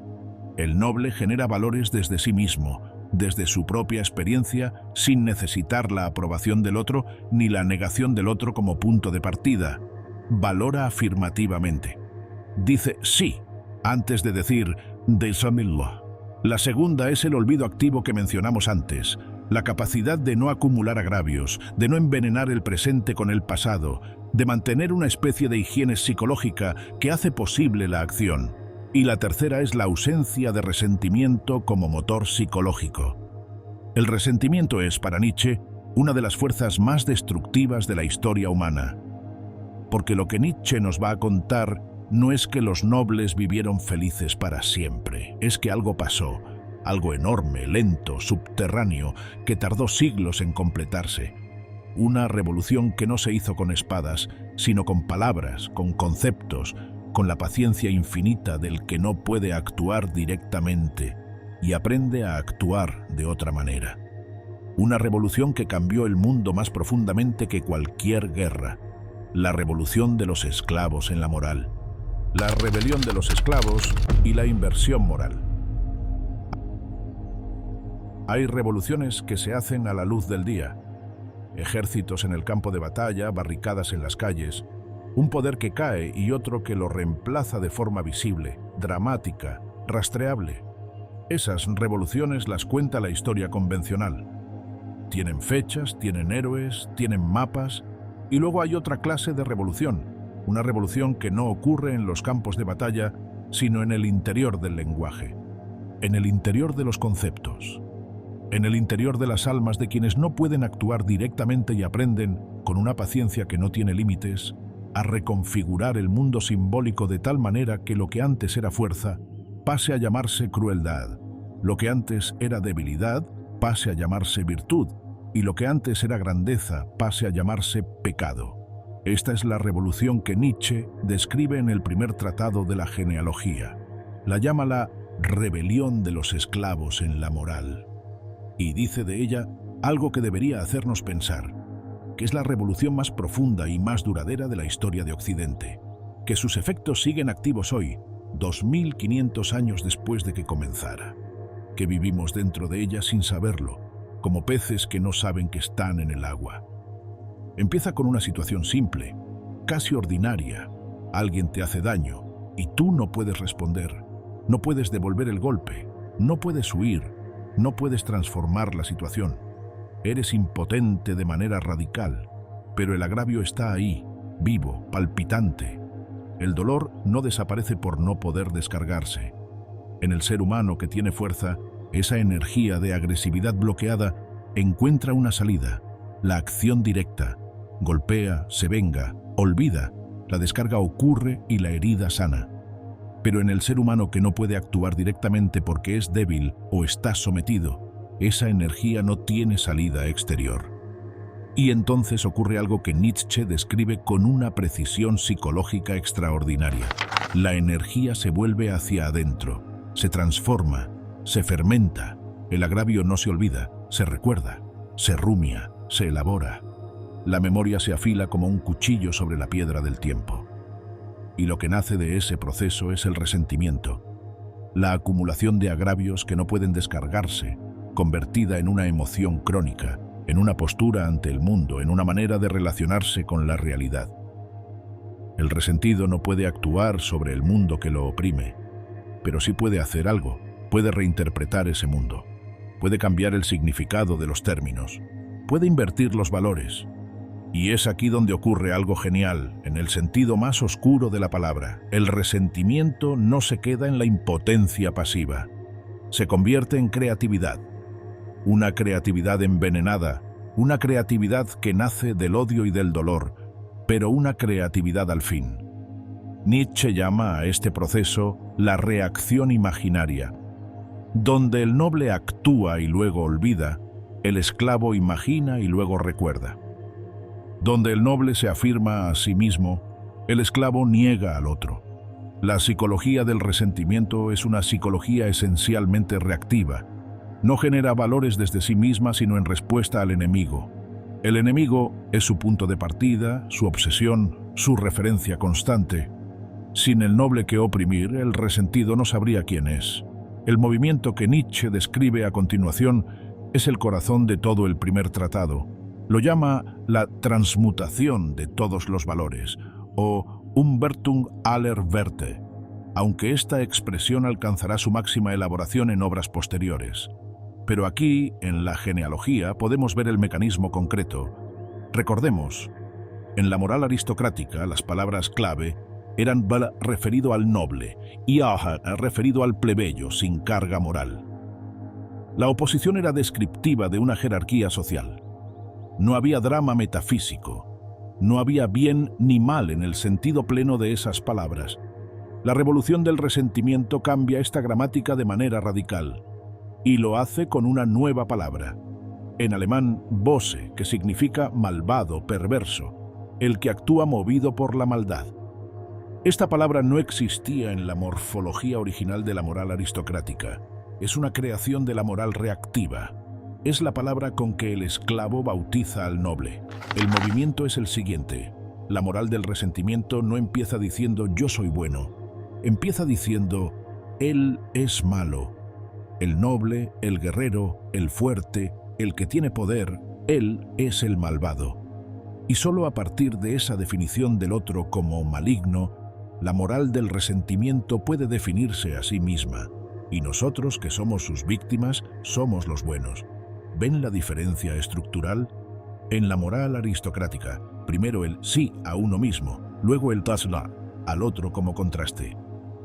El noble genera valores desde sí mismo, desde su propia experiencia, sin necesitar la aprobación del otro ni la negación del otro como punto de partida. Valora afirmativamente. Dice sí, antes de decir désamelo. La segunda es el olvido activo que mencionamos antes, la capacidad de no acumular agravios, de no envenenar el presente con el pasado, de mantener una especie de higiene psicológica que hace posible la acción. Y la tercera es la ausencia de resentimiento como motor psicológico. El resentimiento es, para Nietzsche, una de las fuerzas más destructivas de la historia humana. Porque lo que Nietzsche nos va a contar no es que los nobles vivieron felices para siempre, es que algo pasó, algo enorme, lento, subterráneo, que tardó siglos en completarse. Una revolución que no se hizo con espadas, sino con palabras, con conceptos, con la paciencia infinita del que no puede actuar directamente y aprende a actuar de otra manera. Una revolución que cambió el mundo más profundamente que cualquier guerra. La revolución de los esclavos en la moral. La rebelión de los esclavos y la inversión moral. Hay revoluciones que se hacen a la luz del día. Ejércitos en el campo de batalla, barricadas en las calles, un poder que cae y otro que lo reemplaza de forma visible, dramática, rastreable. Esas revoluciones las cuenta la historia convencional. Tienen fechas, tienen héroes, tienen mapas, y luego hay otra clase de revolución, una revolución que no ocurre en los campos de batalla, sino en el interior del lenguaje, en el interior de los conceptos, en el interior de las almas de quienes no pueden actuar directamente y aprenden, con una paciencia que no tiene límites, a reconfigurar el mundo simbólico de tal manera que lo que antes era fuerza pase a llamarse crueldad, lo que antes era debilidad pase a llamarse virtud, y lo que antes era grandeza pase a llamarse pecado. Esta es la revolución que Nietzsche describe en el primer tratado de la genealogía. La llama la rebelión de los esclavos en la moral. Y dice de ella algo que debería hacernos pensar, que es la revolución más profunda y más duradera de la historia de Occidente, que sus efectos siguen activos hoy, 2500 años después de que comenzara, que vivimos dentro de ella sin saberlo, como peces que no saben que están en el agua. Empieza con una situación simple, casi ordinaria. Alguien te hace daño y tú no puedes responder, no puedes devolver el golpe, no puedes huir, no puedes transformar la situación. Eres impotente de manera radical, pero el agravio está ahí, vivo, palpitante. El dolor no desaparece por no poder descargarse. En el ser humano que tiene fuerza, esa energía de agresividad bloqueada encuentra una salida, la acción directa. Golpea, se venga, olvida, la descarga ocurre y la herida sana. Pero en el ser humano que no puede actuar directamente porque es débil o está sometido, esa energía no tiene salida exterior. Y entonces ocurre algo que Nietzsche describe con una precisión psicológica extraordinaria. La energía se vuelve hacia adentro, se transforma, se fermenta. El agravio no se olvida, se recuerda, se rumia, se elabora. La memoria se afila como un cuchillo sobre la piedra del tiempo. Y lo que nace de ese proceso es el resentimiento, la acumulación de agravios que no pueden descargarse, convertida en una emoción crónica, en una postura ante el mundo, en una manera de relacionarse con la realidad. El resentido no puede actuar sobre el mundo que lo oprime, pero sí puede hacer algo, puede reinterpretar ese mundo, puede cambiar el significado de los términos, puede invertir los valores. Y es aquí donde ocurre algo genial, en el sentido más oscuro de la palabra. El resentimiento no se queda en la impotencia pasiva, se convierte en creatividad. Una creatividad envenenada, una creatividad que nace del odio y del dolor, pero una creatividad al fin. Nietzsche llama a este proceso la reacción imaginaria. Donde el noble actúa y luego olvida, el esclavo imagina y luego recuerda. Donde el noble se afirma a sí mismo, el esclavo niega al otro. La psicología del resentimiento es una psicología esencialmente reactiva. No genera valores desde sí misma, sino en respuesta al enemigo. El enemigo es su punto de partida, su obsesión, su referencia constante. Sin el noble que oprimir, el resentido no sabría quién es. El movimiento que Nietzsche describe a continuación es el corazón de todo el primer tratado. Lo llama la transmutación de todos los valores, o Umbertung aller Werte, aunque esta expresión alcanzará su máxima elaboración en obras posteriores. Pero aquí, en la genealogía, podemos ver el mecanismo concreto. Recordemos, en la moral aristocrática, las palabras clave eran bal referido al noble y aha referido al plebeyo sin carga moral. La oposición era descriptiva de una jerarquía social. No había drama metafísico, no había bien ni mal en el sentido pleno de esas palabras. La revolución del resentimiento cambia esta gramática de manera radical, y lo hace con una nueva palabra. En alemán, böse, que significa malvado, perverso, el que actúa movido por la maldad. Esta palabra no existía en la morfología original de la moral aristocrática. Es una creación de la moral reactiva. Es la palabra con que el esclavo bautiza al noble. El movimiento es el siguiente. La moral del resentimiento no empieza diciendo yo soy bueno. Empieza diciendo él es malo. El noble, el guerrero, el fuerte, el que tiene poder, él es el malvado. Y solo a partir de esa definición del otro como maligno, la moral del resentimiento puede definirse a sí misma, y nosotros, que somos sus víctimas, somos los buenos. ¿Ven la diferencia estructural? En la moral aristocrática, primero el sí a uno mismo, luego el das la al otro como contraste.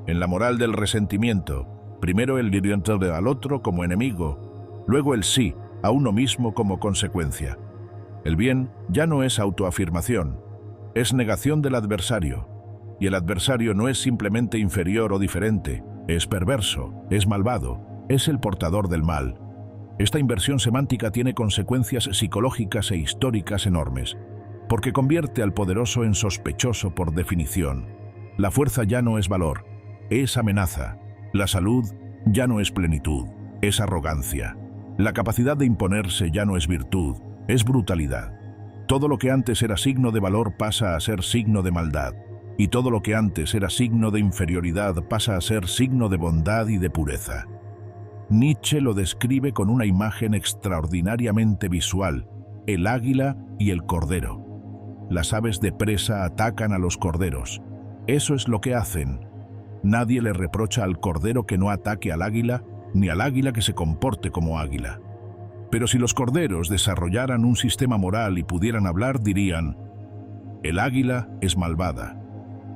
En la moral del resentimiento, primero el diente al otro como enemigo, luego el sí a uno mismo como consecuencia. El bien ya no es autoafirmación, es negación del adversario. Y el adversario no es simplemente inferior o diferente, es perverso, es malvado, es el portador del mal. Esta inversión semántica tiene consecuencias psicológicas e históricas enormes, porque convierte al poderoso en sospechoso por definición. La fuerza ya no es valor, es amenaza. La salud ya no es plenitud, es arrogancia. La capacidad de imponerse ya no es virtud, es brutalidad. Todo lo que antes era signo de valor pasa a ser signo de maldad. Y todo lo que antes era signo de inferioridad pasa a ser signo de bondad y de pureza. Nietzsche lo describe con una imagen extraordinariamente visual, el águila y el cordero. Las aves de presa atacan a los corderos. Eso es lo que hacen. Nadie le reprocha al cordero que no ataque al águila, ni al águila que se comporte como águila. Pero si los corderos desarrollaran un sistema moral y pudieran hablar, dirían: el águila es malvada.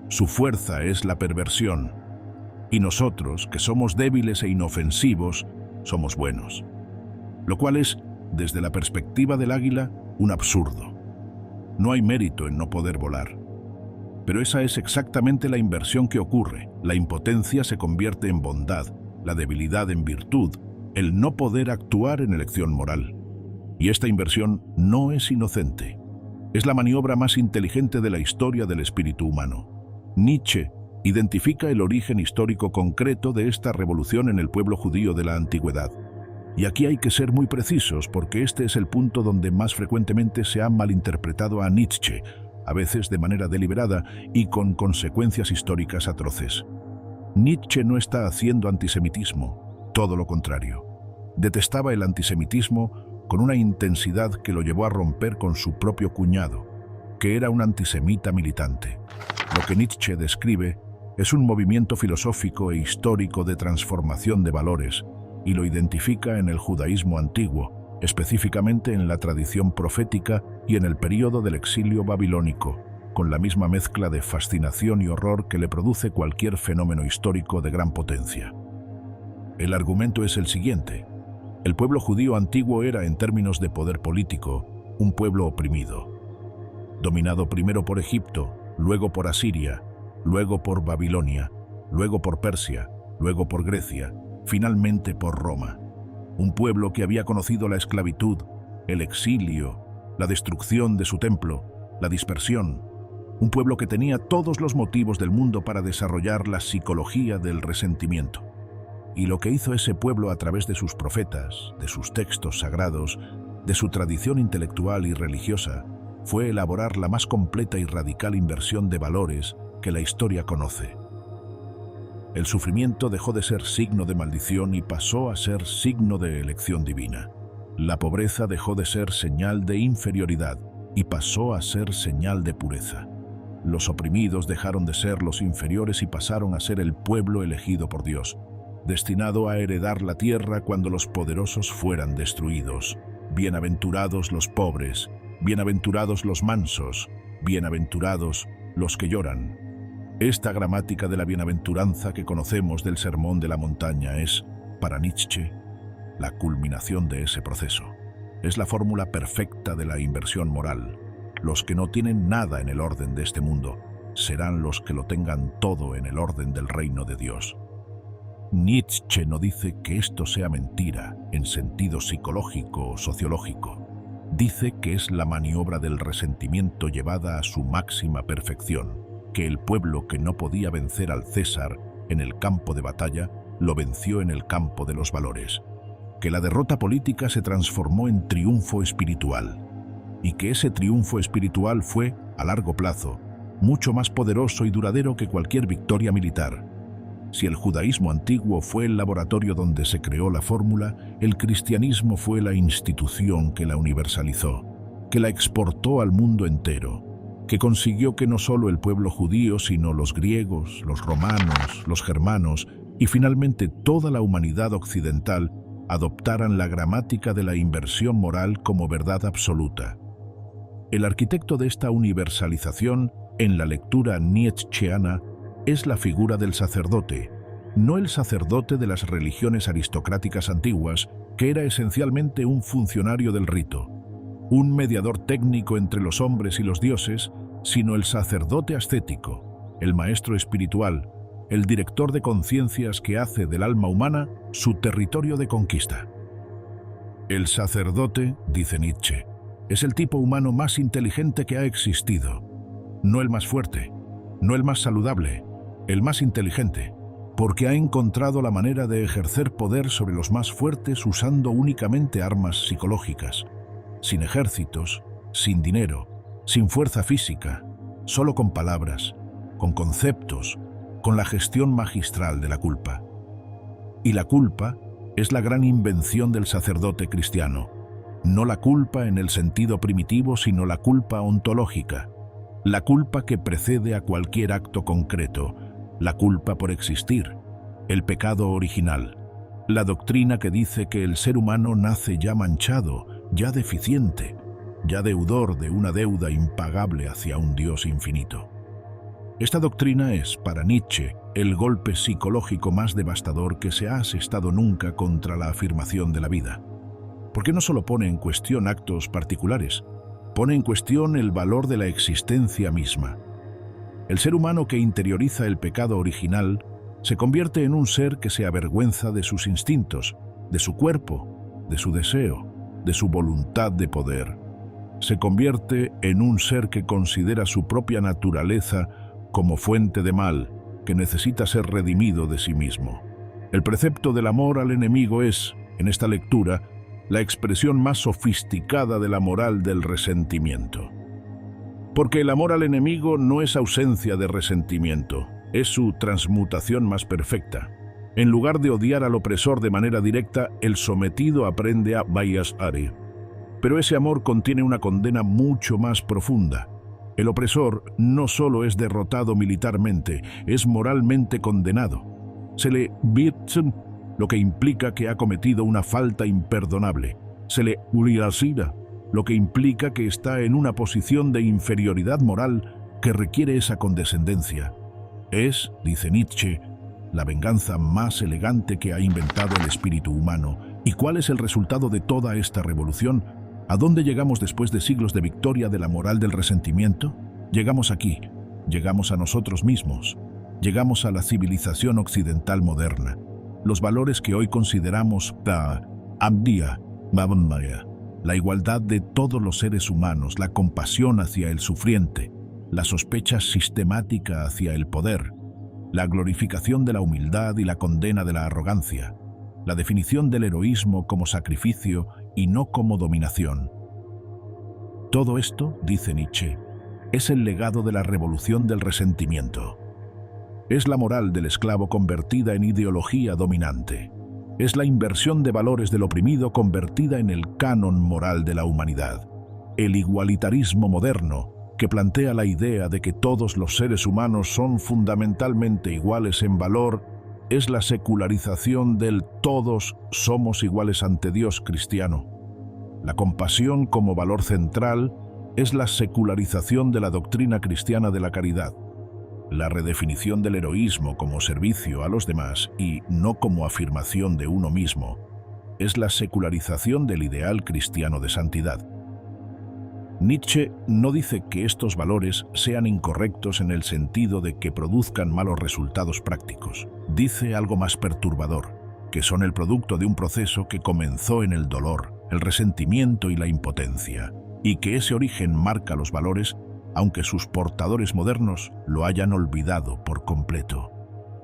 Su fuerza es la perversión, y nosotros, que somos débiles e inofensivos, somos buenos. Lo cual es, desde la perspectiva del águila, un absurdo. No hay mérito en no poder volar. Pero esa es exactamente la inversión que ocurre. La impotencia se convierte en bondad, la debilidad en virtud, el no poder actuar en elección moral. Y esta inversión no es inocente. Es la maniobra más inteligente de la historia del espíritu humano. Nietzsche identifica el origen histórico concreto de esta revolución en el pueblo judío de la antigüedad. Y aquí hay que ser muy precisos porque este es el punto donde más frecuentemente se ha malinterpretado a Nietzsche, a veces de manera deliberada y con consecuencias históricas atroces. Nietzsche no está haciendo antisemitismo, todo lo contrario. Detestaba el antisemitismo con una intensidad que lo llevó a romper con su propio cuñado, que era un antisemita militante. Lo que Nietzsche describe es un movimiento filosófico e histórico de transformación de valores y lo identifica en el judaísmo antiguo, específicamente en la tradición profética y en el período del exilio babilónico, con la misma mezcla de fascinación y horror que le produce cualquier fenómeno histórico de gran potencia. El argumento es el siguiente: el pueblo judío antiguo era, en términos de poder político, un pueblo oprimido, dominado primero por Egipto, luego por Asiria, luego por Babilonia, luego por Persia, luego por Grecia, finalmente por Roma. Un pueblo que había conocido la esclavitud, el exilio, la destrucción de su templo, la dispersión. Un pueblo que tenía todos los motivos del mundo para desarrollar la psicología del resentimiento. Y lo que hizo ese pueblo a través de sus profetas, de sus textos sagrados, de su tradición intelectual y religiosa, fue elaborar la más completa y radical inversión de valores que la historia conoce. El sufrimiento dejó de ser signo de maldición y pasó a ser signo de elección divina. La pobreza dejó de ser señal de inferioridad y pasó a ser señal de pureza. Los oprimidos dejaron de ser los inferiores y pasaron a ser el pueblo elegido por Dios, destinado a heredar la tierra cuando los poderosos fueran destruidos. Bienaventurados los pobres, bienaventurados los mansos, bienaventurados los que lloran. Esta gramática de la bienaventuranza que conocemos del Sermón de la Montaña es, para Nietzsche, la culminación de ese proceso. Es la fórmula perfecta de la inversión moral. Los que no tienen nada en el orden de este mundo serán los que lo tengan todo en el orden del reino de Dios. Nietzsche no dice que esto sea mentira en sentido psicológico o sociológico. Dice que es la maniobra del resentimiento llevada a su máxima perfección, que el pueblo que no podía vencer al César en el campo de batalla, lo venció en el campo de los valores, que la derrota política se transformó en triunfo espiritual, y que ese triunfo espiritual fue, a largo plazo, mucho más poderoso y duradero que cualquier victoria militar. Si el judaísmo antiguo fue el laboratorio donde se creó la fórmula, el cristianismo fue la institución que la universalizó, que la exportó al mundo entero, que consiguió que no solo el pueblo judío, sino los griegos, los romanos, los germanos y finalmente toda la humanidad occidental adoptaran la gramática de la inversión moral como verdad absoluta. El arquitecto de esta universalización, en la lectura nietzscheana, es la figura del sacerdote, no el sacerdote de las religiones aristocráticas antiguas, que era esencialmente un funcionario del rito, un mediador técnico entre los hombres y los dioses, sino el sacerdote ascético, el maestro espiritual, el director de conciencias que hace del alma humana su territorio de conquista. El sacerdote, dice Nietzsche, es el tipo humano más inteligente que ha existido, no el más fuerte, no el más saludable, el más inteligente, porque ha encontrado la manera de ejercer poder sobre los más fuertes usando únicamente armas psicológicas, sin ejércitos, sin dinero, sin fuerza física, solo con palabras, con conceptos, con la gestión magistral de la culpa. Y la culpa es la gran invención del sacerdote cristiano, no la culpa en el sentido primitivo, sino la culpa ontológica, la culpa que precede a cualquier acto concreto, la culpa por existir, el pecado original, la doctrina que dice que el ser humano nace ya manchado, ya deficiente, ya deudor de una deuda impagable hacia un Dios infinito. Esta doctrina es, para Nietzsche, el golpe psicológico más devastador que se ha asestado nunca contra la afirmación de la vida. Porque no solo pone en cuestión actos particulares, pone en cuestión el valor de la existencia misma. El ser humano que interioriza el pecado original se convierte en un ser que se avergüenza de sus instintos, de su cuerpo, de su deseo, de su voluntad de poder. Se convierte en un ser que considera su propia naturaleza como fuente de mal, que necesita ser redimido de sí mismo. El precepto del amor al enemigo es, en esta lectura, la expresión más sofisticada de la moral del resentimiento. Porque el amor al enemigo no es ausencia de resentimiento, es su transmutación más perfecta. En lugar de odiar al opresor de manera directa, el sometido aprende a bayasare. Pero ese amor contiene una condena mucho más profunda. El opresor no solo es derrotado militarmente, es moralmente condenado. Se le bitzen, lo que implica que ha cometido una falta imperdonable. Se le uriasira, lo que implica que está en una posición de inferioridad moral que requiere esa condescendencia. Es, dice Nietzsche, la venganza más elegante que ha inventado el espíritu humano. ¿Y cuál es el resultado de toda esta revolución? ¿A dónde llegamos después de siglos de victoria de la moral del resentimiento? Llegamos aquí, llegamos a nosotros mismos, llegamos a la civilización occidental moderna. Los valores que hoy consideramos Abdia, Mabunmaya, la igualdad de todos los seres humanos, la compasión hacia el sufriente, la sospecha sistemática hacia el poder, la glorificación de la humildad y la condena de la arrogancia, la definición del heroísmo como sacrificio y no como dominación. Todo esto, dice Nietzsche, es el legado de la revolución del resentimiento. Es la moral del esclavo convertida en ideología dominante. Es la inversión de valores del oprimido convertida en el canon moral de la humanidad. El igualitarismo moderno, que plantea la idea de que todos los seres humanos son fundamentalmente iguales en valor, es la secularización del todos somos iguales ante Dios cristiano. La compasión como valor central es la secularización de la doctrina cristiana de la caridad. La redefinición del heroísmo como servicio a los demás y no como afirmación de uno mismo es la secularización del ideal cristiano de santidad. Nietzsche no dice que estos valores sean incorrectos en el sentido de que produzcan malos resultados prácticos. Dice algo más perturbador, que son el producto de un proceso que comenzó en el dolor, el resentimiento y la impotencia, y que ese origen marca los valores aunque sus portadores modernos lo hayan olvidado por completo.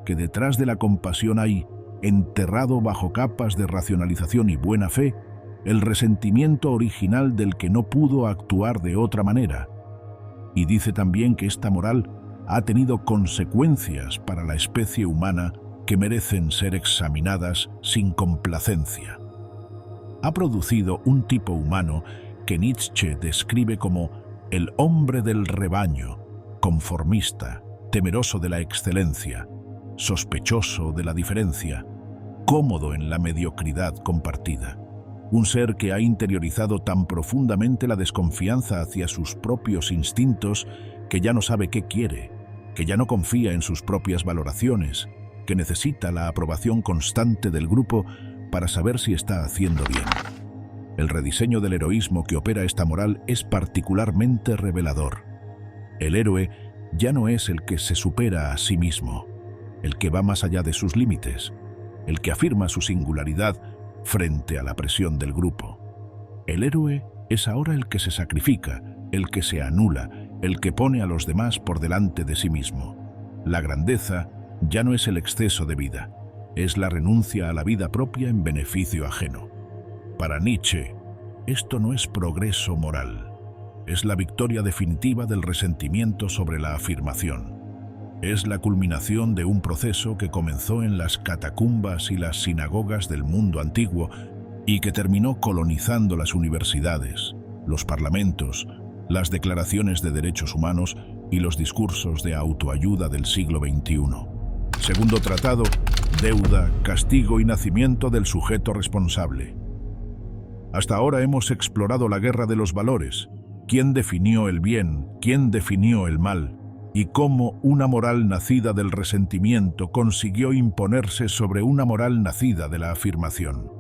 Que detrás de la compasión hay, enterrado bajo capas de racionalización y buena fe, el resentimiento original del que no pudo actuar de otra manera. Y dice también que esta moral ha tenido consecuencias para la especie humana que merecen ser examinadas sin complacencia. Ha producido un tipo humano que Nietzsche describe como el hombre del rebaño, conformista, temeroso de la excelencia, sospechoso de la diferencia, cómodo en la mediocridad compartida. Un ser que ha interiorizado tan profundamente la desconfianza hacia sus propios instintos que ya no sabe qué quiere, que ya no confía en sus propias valoraciones, que necesita la aprobación constante del grupo para saber si está haciendo bien. El rediseño del heroísmo que opera esta moral es particularmente revelador. El héroe ya no es el que se supera a sí mismo, el que va más allá de sus límites, el que afirma su singularidad frente a la presión del grupo. El héroe es ahora el que se sacrifica, el que se anula, el que pone a los demás por delante de sí mismo. La grandeza ya no es el exceso de vida, es la renuncia a la vida propia en beneficio ajeno. Para Nietzsche, esto no es progreso moral, es la victoria definitiva del resentimiento sobre la afirmación. Es la culminación de un proceso que comenzó en las catacumbas y las sinagogas del mundo antiguo y que terminó colonizando las universidades, los parlamentos, las declaraciones de derechos humanos y los discursos de autoayuda del siglo XXI. Segundo tratado, deuda, castigo y nacimiento del sujeto responsable. Hasta ahora hemos explorado la guerra de los valores, quién definió el bien, quién definió el mal, y cómo una moral nacida del resentimiento consiguió imponerse sobre una moral nacida de la afirmación.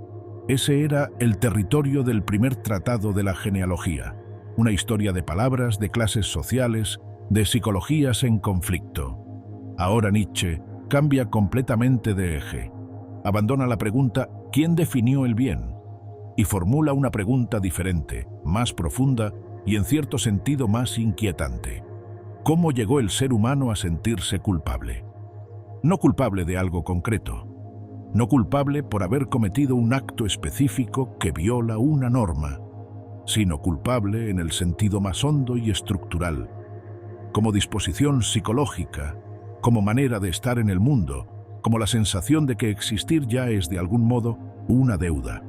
Ese era el territorio del primer tratado de la genealogía, una historia de palabras, de clases sociales, de psicologías en conflicto. Ahora Nietzsche cambia completamente de eje. Abandona la pregunta ¿quién definió el bien? Y formula una pregunta diferente, más profunda y en cierto sentido más inquietante. ¿Cómo llegó el ser humano a sentirse culpable? No culpable de algo concreto, no culpable por haber cometido un acto específico que viola una norma, sino culpable en el sentido más hondo y estructural, como disposición psicológica, como manera de estar en el mundo, como la sensación de que existir ya es de algún modo una deuda.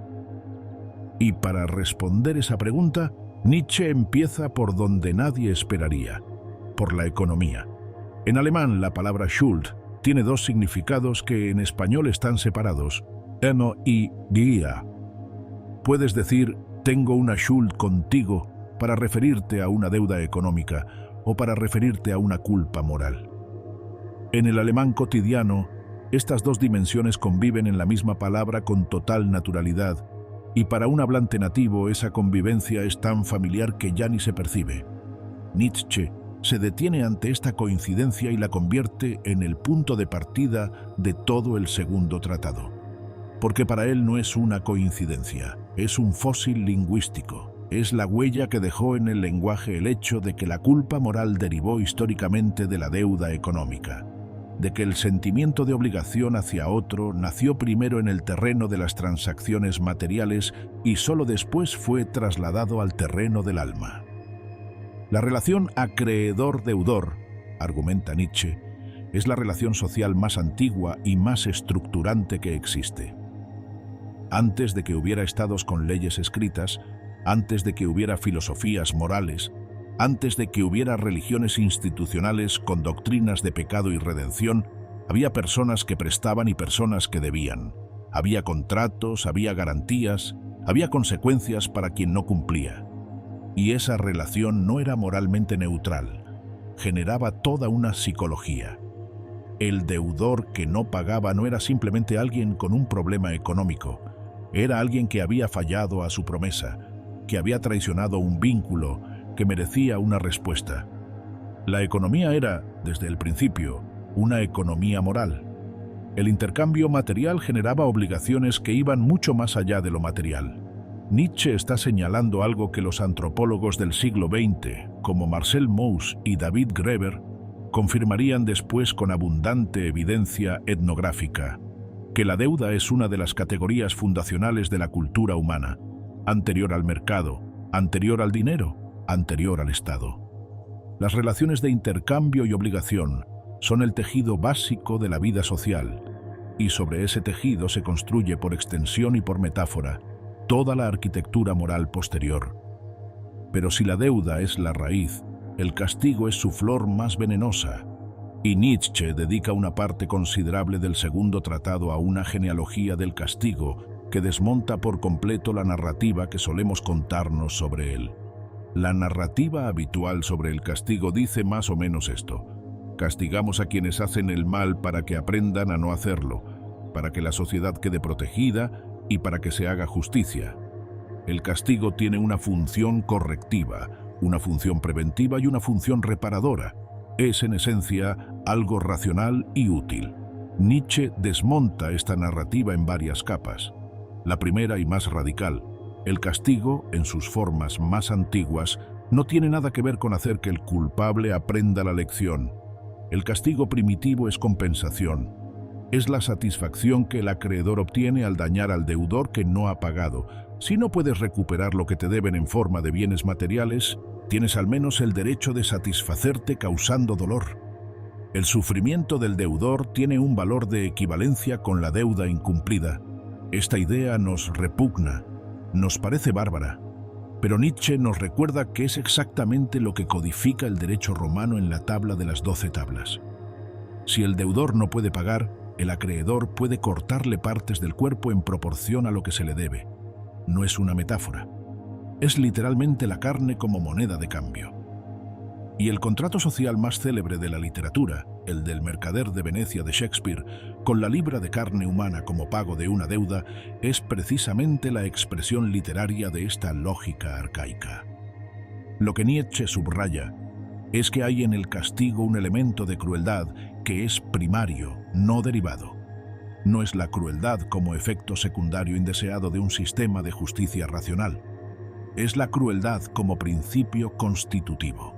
Y para responder esa pregunta, Nietzsche empieza por donde nadie esperaría, por la economía. En alemán, la palabra Schuld tiene dos significados que en español están separados, eno y Gier. Puedes decir, tengo una Schuld contigo, para referirte a una deuda económica o para referirte a una culpa moral. En el alemán cotidiano, estas dos dimensiones conviven en la misma palabra con total naturalidad, y para un hablante nativo esa convivencia es tan familiar que ya ni se percibe. Nietzsche se detiene ante esta coincidencia y la convierte en el punto de partida de todo el segundo tratado. Porque para él no es una coincidencia, es un fósil lingüístico, es la huella que dejó en el lenguaje el hecho de que la culpa moral derivó históricamente de la deuda económica, de que el sentimiento de obligación hacia otro nació primero en el terreno de las transacciones materiales y solo después fue trasladado al terreno del alma. La relación acreedor-deudor, argumenta Nietzsche, Es la relación social más antigua y más estructurante que existe. Antes de que hubiera estados con leyes escritas, antes de que hubiera filosofías morales, antes de que hubiera religiones institucionales con doctrinas de pecado y redención, había personas que prestaban y personas que debían. Había contratos, había garantías, había consecuencias para quien no cumplía. Y esa relación no era moralmente neutral, generaba toda una psicología. El deudor que no pagaba no era simplemente alguien con un problema económico, era alguien que había fallado a su promesa, que había traicionado un vínculo, que merecía una respuesta. La economía era, desde el principio, una economía moral. El intercambio material generaba obligaciones que iban mucho más allá de lo material. Nietzsche está señalando algo que los antropólogos del siglo XX, como Marcel Mauss y David Graeber, confirmarían después con abundante evidencia etnográfica, que la deuda es una de las categorías fundacionales de la cultura humana, anterior al mercado, anterior al dinero, anterior al Estado. Las relaciones de intercambio y obligación son el tejido básico de la vida social, y sobre ese tejido se construye por extensión y por metáfora toda la arquitectura moral posterior. Pero si la deuda es la raíz, el castigo es su flor más venenosa, y Nietzsche dedica una parte considerable del segundo tratado a una genealogía del castigo que desmonta por completo la narrativa que solemos contarnos sobre él. La narrativa habitual sobre el castigo dice más o menos esto: castigamos a quienes hacen el mal para que aprendan a no hacerlo, para que la sociedad quede protegida y para que se haga justicia. El castigo tiene una función correctiva, una función preventiva y una función reparadora. Es, en esencia, algo racional y útil. Nietzsche desmonta esta narrativa en varias capas. La primera y más radical: el castigo, en sus formas más antiguas, no tiene nada que ver con hacer que el culpable aprenda la lección. El castigo primitivo es compensación. Es la satisfacción que el acreedor obtiene al dañar al deudor que no ha pagado. Si no puedes recuperar lo que te deben en forma de bienes materiales, tienes al menos el derecho de satisfacerte causando dolor. El sufrimiento del deudor tiene un valor de equivalencia con la deuda incumplida. Esta idea nos repugna, nos parece bárbara, pero Nietzsche nos recuerda que es exactamente lo que codifica el derecho romano en la tabla de las 12 tablas. Si el deudor no puede pagar, el acreedor puede cortarle partes del cuerpo en proporción a lo que se le debe. No es una metáfora. Es literalmente la carne como moneda de cambio. Y el contrato social más célebre de la literatura, el del mercader de Venecia de Shakespeare, con la libra de carne humana como pago de una deuda, es precisamente la expresión literaria de esta lógica arcaica. Lo que Nietzsche subraya es que hay en el castigo un elemento de crueldad que es primario, no derivado. No es la crueldad como efecto secundario indeseado de un sistema de justicia racional. Es la crueldad como principio constitutivo.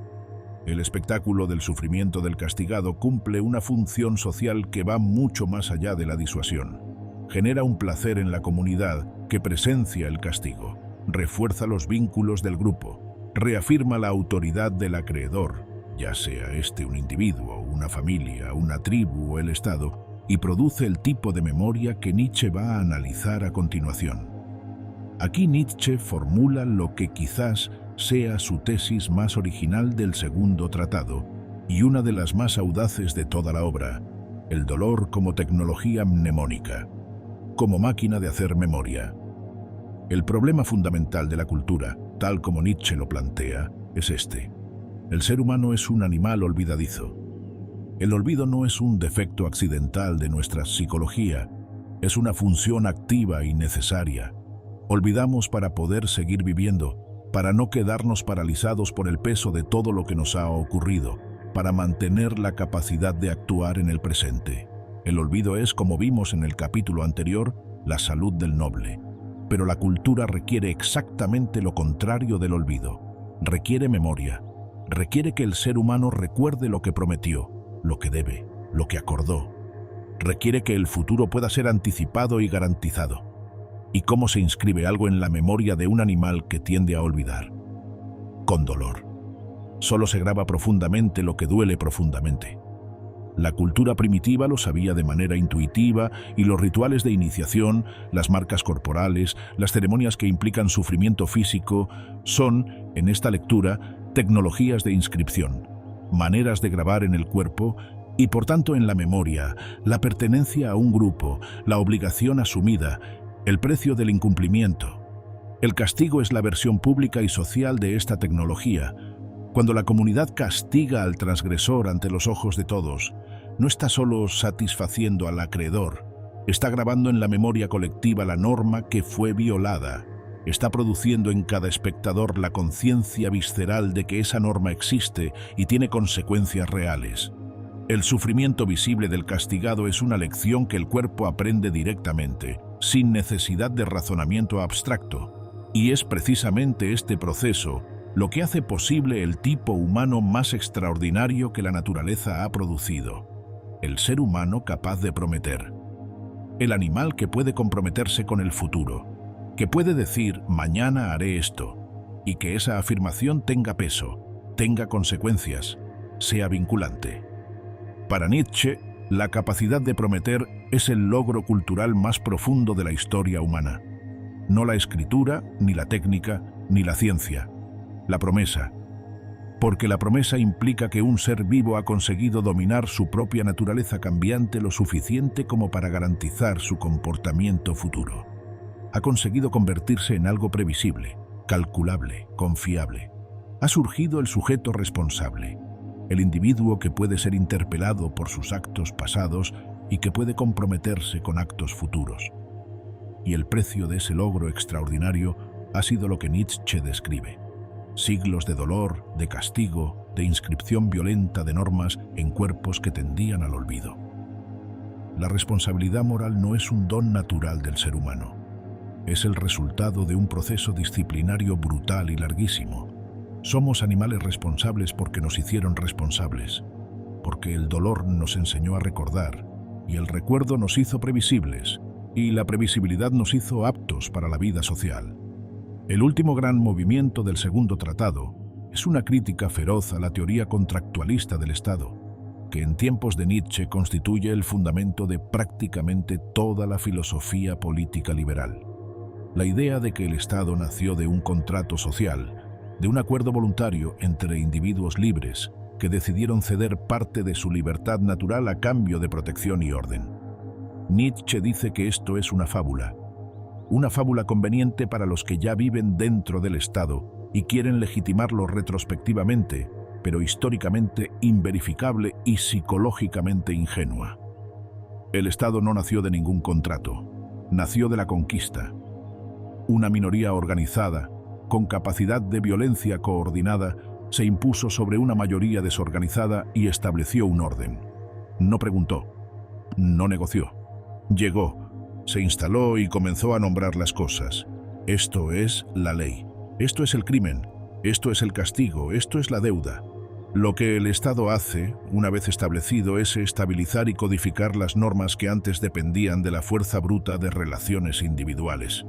El espectáculo del sufrimiento del castigado cumple una función social que va mucho más allá de la disuasión. Genera un placer en la comunidad que presencia el castigo, refuerza los vínculos del grupo, reafirma la autoridad del acreedor, ya sea este un individuo, una familia, una tribu o el Estado, y produce el tipo de memoria que Nietzsche va a analizar a continuación. Aquí Nietzsche formula lo que quizás sea su tesis más original del segundo tratado y una de las más audaces de toda la obra: el dolor como tecnología mnemónica, como máquina de hacer memoria. El problema fundamental de la cultura, tal como Nietzsche lo plantea, es este: el ser humano es un animal olvidadizo. El olvido no es un defecto accidental de nuestra psicología, es una función activa y necesaria. Olvidamos para poder seguir viviendo, para no quedarnos paralizados por el peso de todo lo que nos ha ocurrido, para mantener la capacidad de actuar en el presente. El olvido es, como vimos en el capítulo anterior, la salud del noble. Pero la cultura requiere exactamente lo contrario del olvido. Requiere memoria. Requiere que el ser humano recuerde lo que prometió, lo que debe, lo que acordó. Requiere que el futuro pueda ser anticipado y garantizado. ¿Y cómo se inscribe algo en la memoria de un animal que tiende a olvidar? Con dolor. Solo se graba profundamente lo que duele profundamente. La cultura primitiva lo sabía de manera intuitiva y los rituales de iniciación, las marcas corporales, las ceremonias que implican sufrimiento físico, son, en esta lectura, tecnologías de inscripción, maneras de grabar en el cuerpo y, por tanto, en la memoria, la pertenencia a un grupo, la obligación asumida, el precio del incumplimiento. El castigo es la versión pública y social de esta tecnología. Cuando la comunidad castiga al transgresor ante los ojos de todos, no está solo satisfaciendo al acreedor, está grabando en la memoria colectiva la norma que fue violada, está produciendo en cada espectador la conciencia visceral de que esa norma existe y tiene consecuencias reales. El sufrimiento visible del castigado es una lección que el cuerpo aprende directamente, sin necesidad de razonamiento abstracto, y es precisamente este proceso lo que hace posible el tipo humano más extraordinario que la naturaleza ha producido. El ser humano capaz de prometer. El animal que puede comprometerse con el futuro, que puede decir mañana haré esto, y que esa afirmación tenga peso, tenga consecuencias, sea vinculante. Para Nietzsche, la capacidad de prometer es el logro cultural más profundo de la historia humana. No la escritura, ni la técnica, ni la ciencia. La promesa, porque la promesa implica que un ser vivo ha conseguido dominar su propia naturaleza cambiante lo suficiente como para garantizar su comportamiento futuro. Ha conseguido convertirse en algo previsible, calculable, confiable. Ha surgido el sujeto responsable, el individuo que puede ser interpelado por sus actos pasados y que puede comprometerse con actos futuros. Y el precio de ese logro extraordinario ha sido lo que Nietzsche describe. Siglos de dolor, de castigo, de inscripción violenta de normas en cuerpos que tendían al olvido. La responsabilidad moral no es un don natural del ser humano. Es el resultado de un proceso disciplinario brutal y larguísimo. Somos animales responsables porque nos hicieron responsables, porque el dolor nos enseñó a recordar, y el recuerdo nos hizo previsibles, y la previsibilidad nos hizo aptos para la vida social. El último gran movimiento del segundo tratado es una crítica feroz a la teoría contractualista del Estado, que en tiempos de Nietzsche constituye el fundamento de prácticamente toda la filosofía política liberal. La idea de que el Estado nació de un contrato social, de un acuerdo voluntario entre individuos libres que decidieron ceder parte de su libertad natural a cambio de protección y orden. Nietzsche dice que esto es una fábula conveniente para los que ya viven dentro del Estado y quieren legitimarlo retrospectivamente, pero históricamente inverificable y psicológicamente ingenua. El Estado no nació de ningún contrato, nació de la conquista. Una minoría organizada, con capacidad de violencia coordinada, se impuso sobre una mayoría desorganizada y estableció un orden. No preguntó, no negoció, llegó, se instaló y comenzó a nombrar las cosas. Esto es la ley, esto es el crimen, esto es el castigo, esto es la deuda. Lo que el Estado hace, una vez establecido, es estabilizar y codificar las normas que antes dependían de la fuerza bruta de relaciones individuales.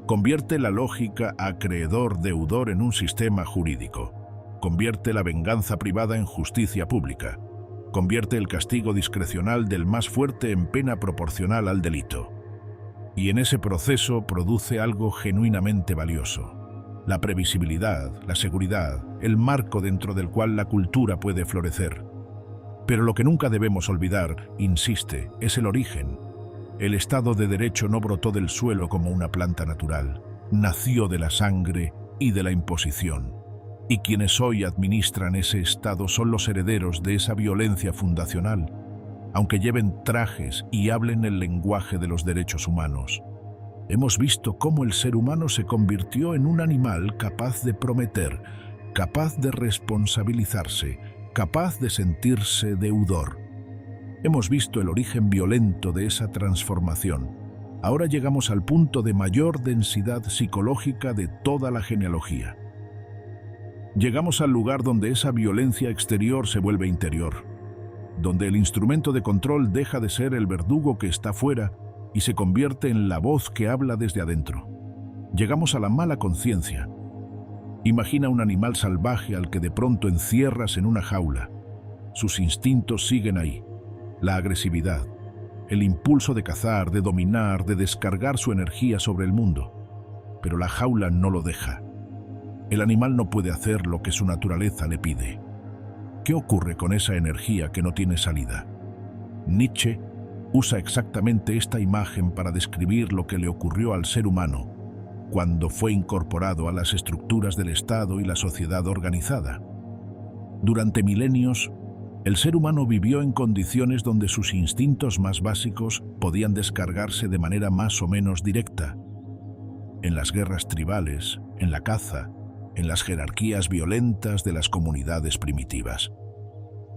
Convierte la lógica acreedor-deudor en un sistema jurídico. Convierte la venganza privada en justicia pública. Convierte el castigo discrecional del más fuerte en pena proporcional al delito. Y en ese proceso produce algo genuinamente valioso. La previsibilidad, la seguridad, el marco dentro del cual la cultura puede florecer. Pero lo que nunca debemos olvidar, insiste, es el origen. El Estado de Derecho no brotó del suelo como una planta natural, nació de la sangre y de la imposición. Y quienes hoy administran ese Estado son los herederos de esa violencia fundacional, aunque lleven trajes y hablen el lenguaje de los derechos humanos. Hemos visto cómo el ser humano se convirtió en un animal capaz de prometer, capaz de responsabilizarse, capaz de sentirse deudor. Hemos visto el origen violento de esa transformación. Ahora llegamos al punto de mayor densidad psicológica de toda la genealogía. Llegamos al lugar donde esa violencia exterior se vuelve interior, donde el instrumento de control deja de ser el verdugo que está fuera y se convierte en la voz que habla desde adentro. Llegamos a la mala conciencia. Imagina un animal salvaje al que de pronto encierras en una jaula. Sus instintos siguen ahí, la agresividad, el impulso de cazar, de dominar, de descargar su energía sobre el mundo. Pero la jaula no lo deja. El animal no puede hacer lo que su naturaleza le pide. ¿Qué ocurre con esa energía que no tiene salida? Nietzsche usa exactamente esta imagen para describir lo que le ocurrió al ser humano cuando fue incorporado a las estructuras del Estado y la sociedad organizada. Durante milenios, el ser humano vivió en condiciones donde sus instintos más básicos podían descargarse de manera más o menos directa. En las guerras tribales, en la caza, en las jerarquías violentas de las comunidades primitivas.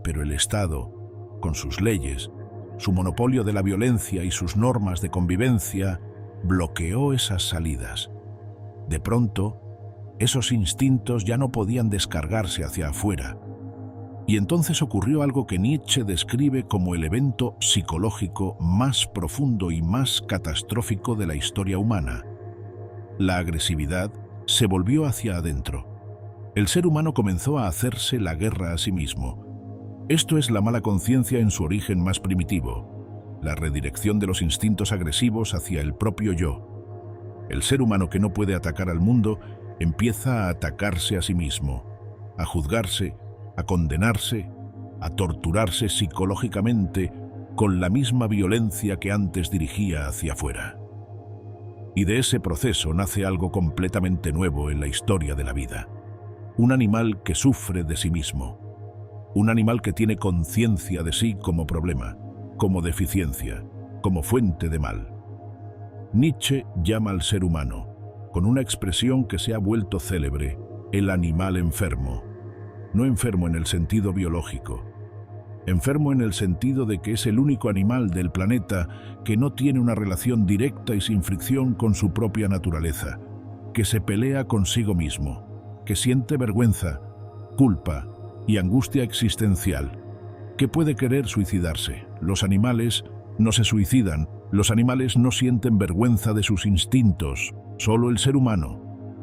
Pero el Estado, con sus leyes, su monopolio de la violencia y sus normas de convivencia, bloqueó esas salidas. De pronto, esos instintos ya no podían descargarse hacia afuera. Y entonces ocurrió algo que Nietzsche describe como el evento psicológico más profundo y más catastrófico de la historia humana. La agresividad se volvió hacia adentro. El ser humano comenzó a hacerse la guerra a sí mismo. Esto es la mala conciencia en su origen más primitivo, la redirección de los instintos agresivos hacia el propio yo. El ser humano que no puede atacar al mundo empieza a atacarse a sí mismo, a juzgarse, a condenarse, a torturarse psicológicamente con la misma violencia que antes dirigía hacia afuera. Y de ese proceso nace algo completamente nuevo en la historia de la vida. Un animal que sufre de sí mismo. Un animal que tiene conciencia de sí como problema, como deficiencia, como fuente de mal. Nietzsche llama al ser humano, con una expresión que se ha vuelto célebre, el animal enfermo. No enfermo en el sentido biológico, enfermo en el sentido de que es el único animal del planeta que no tiene una relación directa y sin fricción con su propia naturaleza, que se pelea consigo mismo, que siente vergüenza, culpa y angustia existencial, que puede querer suicidarse. Los animales no se suicidan, los animales no sienten vergüenza de sus instintos, solo el ser humano.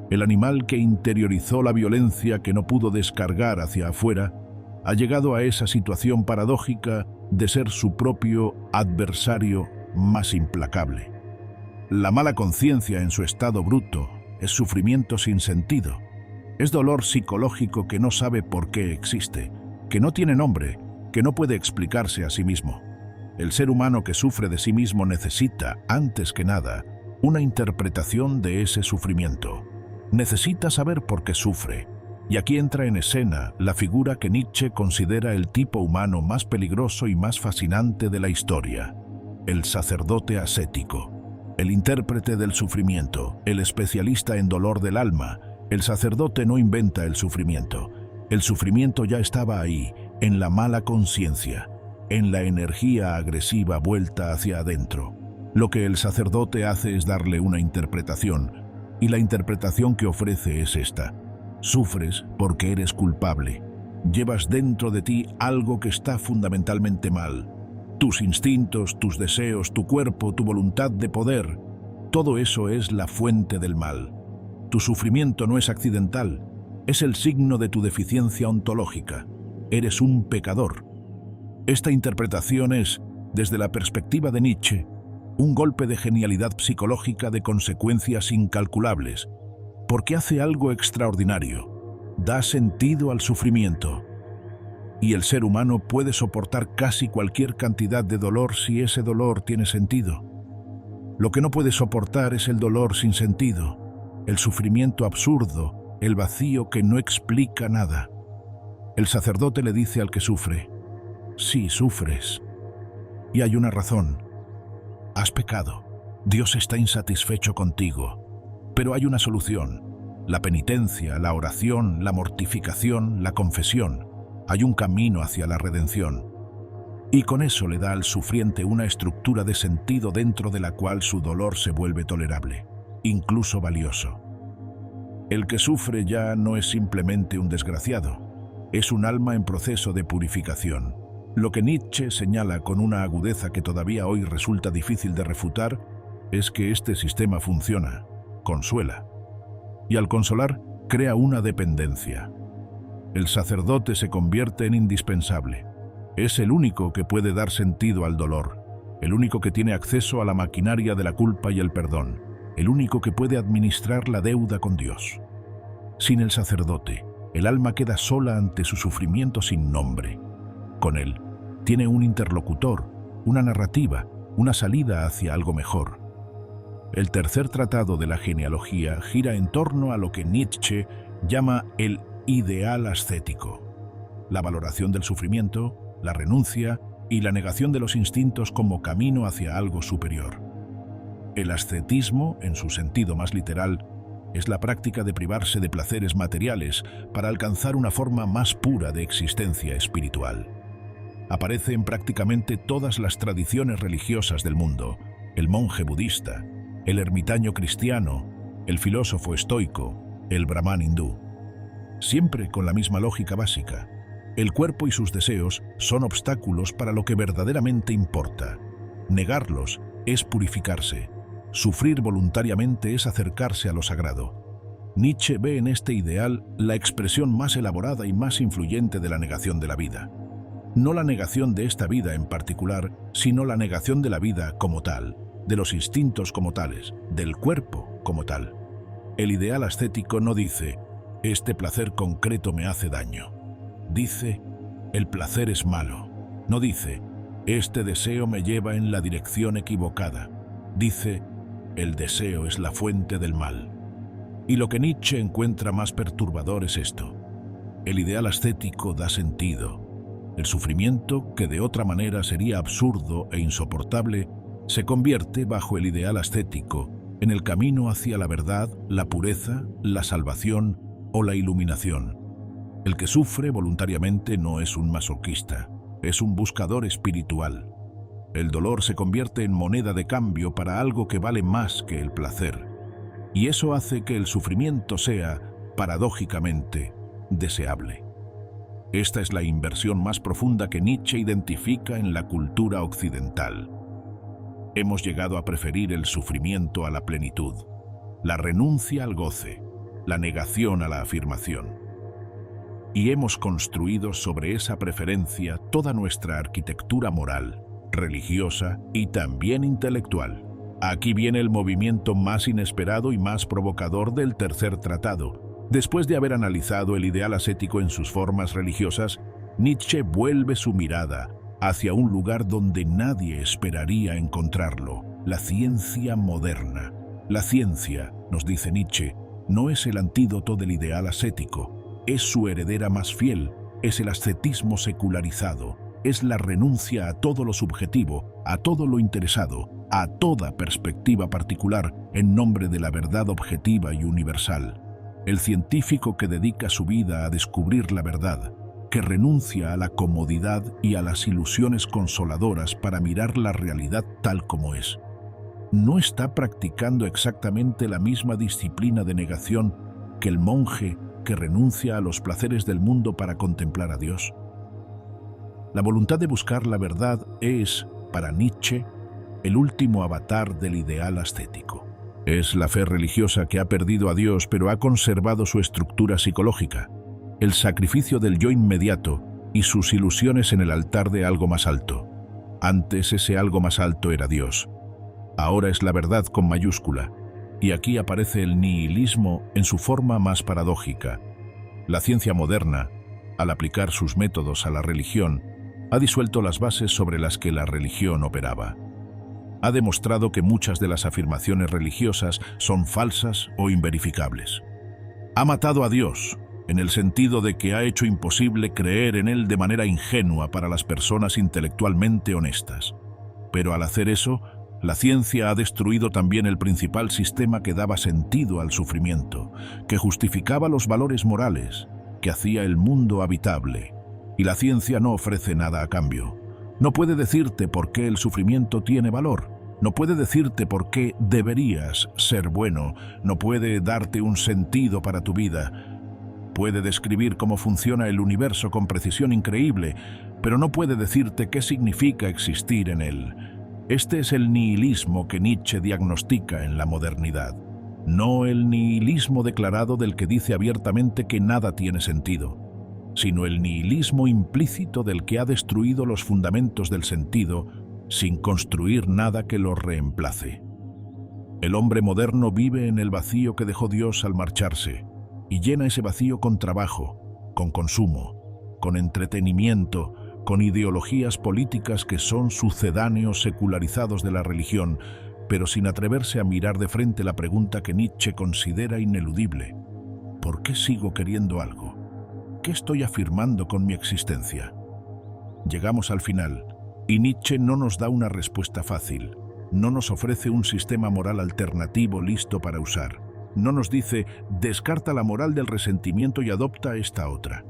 El animal que interiorizó la violencia que no pudo descargar hacia afuera, ha llegado a esa situación paradójica de ser su propio adversario más implacable. La mala conciencia en su estado bruto es sufrimiento sin sentido. Es dolor psicológico que no sabe por qué existe, que no tiene nombre, que no puede explicarse a sí mismo. El ser humano que sufre de sí mismo necesita, antes que nada, una interpretación de ese sufrimiento. Necesita saber por qué sufre, y aquí entra en escena la figura que Nietzsche considera el tipo humano más peligroso y más fascinante de la historia, el sacerdote ascético, el intérprete del sufrimiento, el especialista en dolor del alma. El sacerdote no inventa el sufrimiento ya estaba ahí, en la mala conciencia, en la energía agresiva vuelta hacia adentro. Lo que el sacerdote hace es darle una interpretación, y la interpretación que ofrece es esta: sufres porque eres culpable. Llevas dentro de ti algo que está fundamentalmente mal. Tus instintos, tus deseos, tu cuerpo, tu voluntad de poder, todo eso es la fuente del mal. Tu sufrimiento no es accidental, es el signo de tu deficiencia ontológica. Eres un pecador. Esta interpretación es, desde la perspectiva de Nietzsche, un golpe de genialidad psicológica de consecuencias incalculables, porque hace algo extraordinario, da sentido al sufrimiento. Y el ser humano puede soportar casi cualquier cantidad de dolor si ese dolor tiene sentido. Lo que no puede soportar es el dolor sin sentido, el sufrimiento absurdo, el vacío que no explica nada. El sacerdote le dice al que sufre: sí, sufres. Y hay una razón. Has pecado. Dios está insatisfecho contigo. Pero hay una solución. La penitencia, la oración, la mortificación, la confesión. Hay un camino hacia la redención. Y con eso le da al sufriente una estructura de sentido dentro de la cual su dolor se vuelve tolerable, incluso valioso. El que sufre ya no es simplemente un desgraciado, es un alma en proceso de purificación. Lo que Nietzsche señala con una agudeza que todavía hoy resulta difícil de refutar es que este sistema funciona, consuela, y al consolar crea una dependencia. El sacerdote se convierte en indispensable. Es el único que puede dar sentido al dolor, el único que tiene acceso a la maquinaria de la culpa y el perdón, el único que puede administrar la deuda con Dios. Sin el sacerdote, el alma queda sola ante su sufrimiento sin nombre. Con él, tiene un interlocutor, una narrativa, una salida hacia algo mejor. El tercer tratado de la genealogía gira en torno a lo que Nietzsche llama el ideal ascético, la valoración del sufrimiento, la renuncia y la negación de los instintos como camino hacia algo superior. El ascetismo, en su sentido más literal, es la práctica de privarse de placeres materiales para alcanzar una forma más pura de existencia espiritual. Aparece en prácticamente todas las tradiciones religiosas del mundo: el monje budista, el ermitaño cristiano, el filósofo estoico, el brahman hindú. Siempre con la misma lógica básica: el cuerpo y sus deseos son obstáculos para lo que verdaderamente importa. Negarlos es purificarse. Sufrir voluntariamente es acercarse a lo sagrado. Nietzsche ve en este ideal la expresión más elaborada y más influyente de la negación de la vida. No la negación de esta vida en particular, sino la negación de la vida como tal, de los instintos como tales, del cuerpo como tal. El ideal ascético no dice: este placer concreto me hace daño. Dice: el placer es malo. No dice: este deseo me lleva en la dirección equivocada. Dice: el deseo es la fuente del mal. Y lo que Nietzsche encuentra más perturbador es esto: el ideal ascético da sentido. El sufrimiento, que de otra manera sería absurdo e insoportable, se convierte, bajo el ideal ascético, en el camino hacia la verdad, la pureza, la salvación o la iluminación. El que sufre voluntariamente no es un masoquista, es un buscador espiritual. El dolor se convierte en moneda de cambio para algo que vale más que el placer. Y eso hace que el sufrimiento sea, paradójicamente, deseable. Esta es la inversión más profunda que Nietzsche identifica en la cultura occidental. Hemos llegado a preferir el sufrimiento a la plenitud, la renuncia al goce, la negación a la afirmación. Y hemos construido sobre esa preferencia toda nuestra arquitectura moral, religiosa y también intelectual. Aquí viene el movimiento más inesperado y más provocador del tercer tratado. Después de haber analizado el ideal ascético en sus formas religiosas, Nietzsche vuelve su mirada hacia un lugar donde nadie esperaría encontrarlo: la ciencia moderna. La ciencia, nos dice Nietzsche, no es el antídoto del ideal ascético, es su heredera más fiel, es el ascetismo secularizado, es la renuncia a todo lo subjetivo, a todo lo interesado, a toda perspectiva particular en nombre de la verdad objetiva y universal. El científico que dedica su vida a descubrir la verdad, que renuncia a la comodidad y a las ilusiones consoladoras para mirar la realidad tal como es, ¿no está practicando exactamente la misma disciplina de negación que el monje que renuncia a los placeres del mundo para contemplar a Dios? La voluntad de buscar la verdad es, para Nietzsche, el último avatar del ideal ascético. Es la fe religiosa que ha perdido a Dios pero ha conservado su estructura psicológica, el sacrificio del yo inmediato y sus ilusiones en el altar de algo más alto. Antes ese algo más alto era Dios. Ahora es la verdad con mayúscula, y aquí aparece el nihilismo en su forma más paradójica. La ciencia moderna, al aplicar sus métodos a la religión, ha disuelto las bases sobre las que la religión operaba. Ha demostrado que muchas de las afirmaciones religiosas son falsas o inverificables. Ha matado a Dios, en el sentido de que ha hecho imposible creer en Él de manera ingenua para las personas intelectualmente honestas. Pero al hacer eso, la ciencia ha destruido también el principal sistema que daba sentido al sufrimiento, que justificaba los valores morales, que hacía el mundo habitable. Y la ciencia no ofrece nada a cambio. No puede decirte por qué el sufrimiento tiene valor. No puede decirte por qué deberías ser bueno. No puede darte un sentido para tu vida. Puede describir cómo funciona el universo con precisión increíble, pero no puede decirte qué significa existir en él. Este es el nihilismo que Nietzsche diagnostica en la modernidad. No el nihilismo declarado del que dice abiertamente que nada tiene sentido. sino el nihilismo implícito del que ha destruido los fundamentos del sentido sin construir nada que los reemplace. El hombre moderno vive en el vacío que dejó Dios al marcharse y llena ese vacío con trabajo, con consumo, con entretenimiento, con ideologías políticas que son sucedáneos secularizados de la religión, pero sin atreverse a mirar de frente la pregunta que Nietzsche considera ineludible. ¿Por qué sigo queriendo algo? ¿Qué estoy afirmando con mi existencia? Llegamos al final, y Nietzsche no nos da una respuesta fácil, no nos ofrece un sistema moral alternativo listo para usar. No nos dice, descarta la moral del resentimiento y adopta esta otra.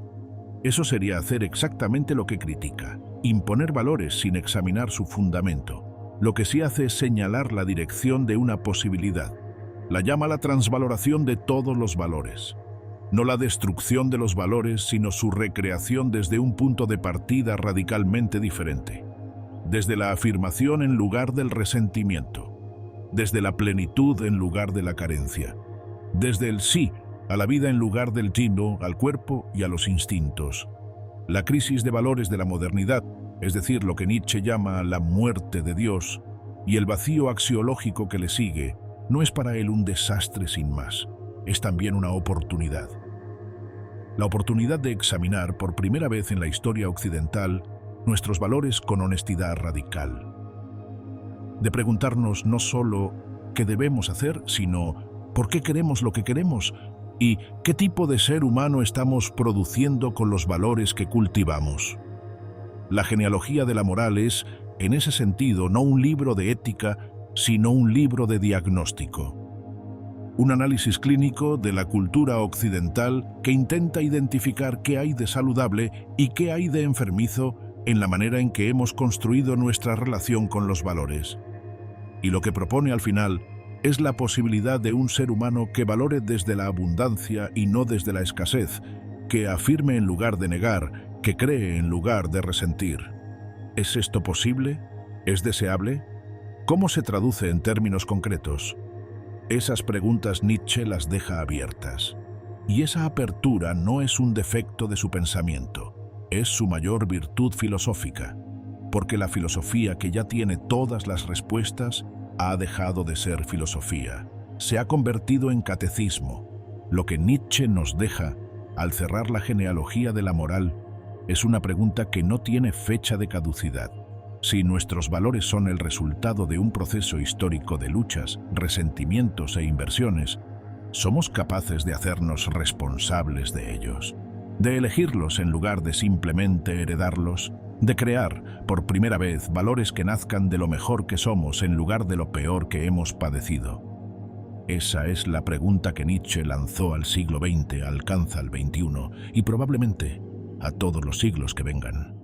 Eso sería hacer exactamente lo que critica, imponer valores sin examinar su fundamento. Lo que sí hace es señalar la dirección de una posibilidad. La llama la transvaloración de todos los valores. No la destrucción de los valores, sino su recreación desde un punto de partida radicalmente diferente. Desde la afirmación en lugar del resentimiento. Desde la plenitud en lugar de la carencia. Desde el sí a la vida en lugar del no al cuerpo y a los instintos. La crisis de valores de la modernidad, es decir, lo que Nietzsche llama la muerte de Dios, y el vacío axiológico que le sigue, no es para él un desastre sin más, es también una oportunidad. La oportunidad de examinar por primera vez en la historia occidental nuestros valores con honestidad radical. De preguntarnos no solo qué debemos hacer, sino por qué queremos lo que queremos y qué tipo de ser humano estamos produciendo con los valores que cultivamos. La genealogía de la moral es, en ese sentido, no un libro de ética, sino un libro de diagnóstico. Un análisis clínico de la cultura occidental que intenta identificar qué hay de saludable y qué hay de enfermizo en la manera en que hemos construido nuestra relación con los valores. Y lo que propone al final es la posibilidad de un ser humano que valore desde la abundancia y no desde la escasez, que afirme en lugar de negar, que cree en lugar de resentir. ¿Es esto posible? ¿Es deseable? ¿Cómo se traduce en términos concretos? Esas preguntas Nietzsche las deja abiertas. Y esa apertura no es un defecto de su pensamiento, es su mayor virtud filosófica, porque la filosofía que ya tiene todas las respuestas ha dejado de ser filosofía, se ha convertido en catecismo. Lo que Nietzsche nos deja, al cerrar la genealogía de la moral, es una pregunta que no tiene fecha de caducidad. Si nuestros valores son el resultado de un proceso histórico de luchas, resentimientos e inversiones, ¿somos capaces de hacernos responsables de ellos? De elegirlos en lugar de simplemente heredarlos, de crear, por primera vez, valores que nazcan de lo mejor que somos en lugar de lo peor que hemos padecido. Esa es la pregunta que Nietzsche lanzó al siglo XX, alcanza al XXI y probablemente a todos los siglos que vengan.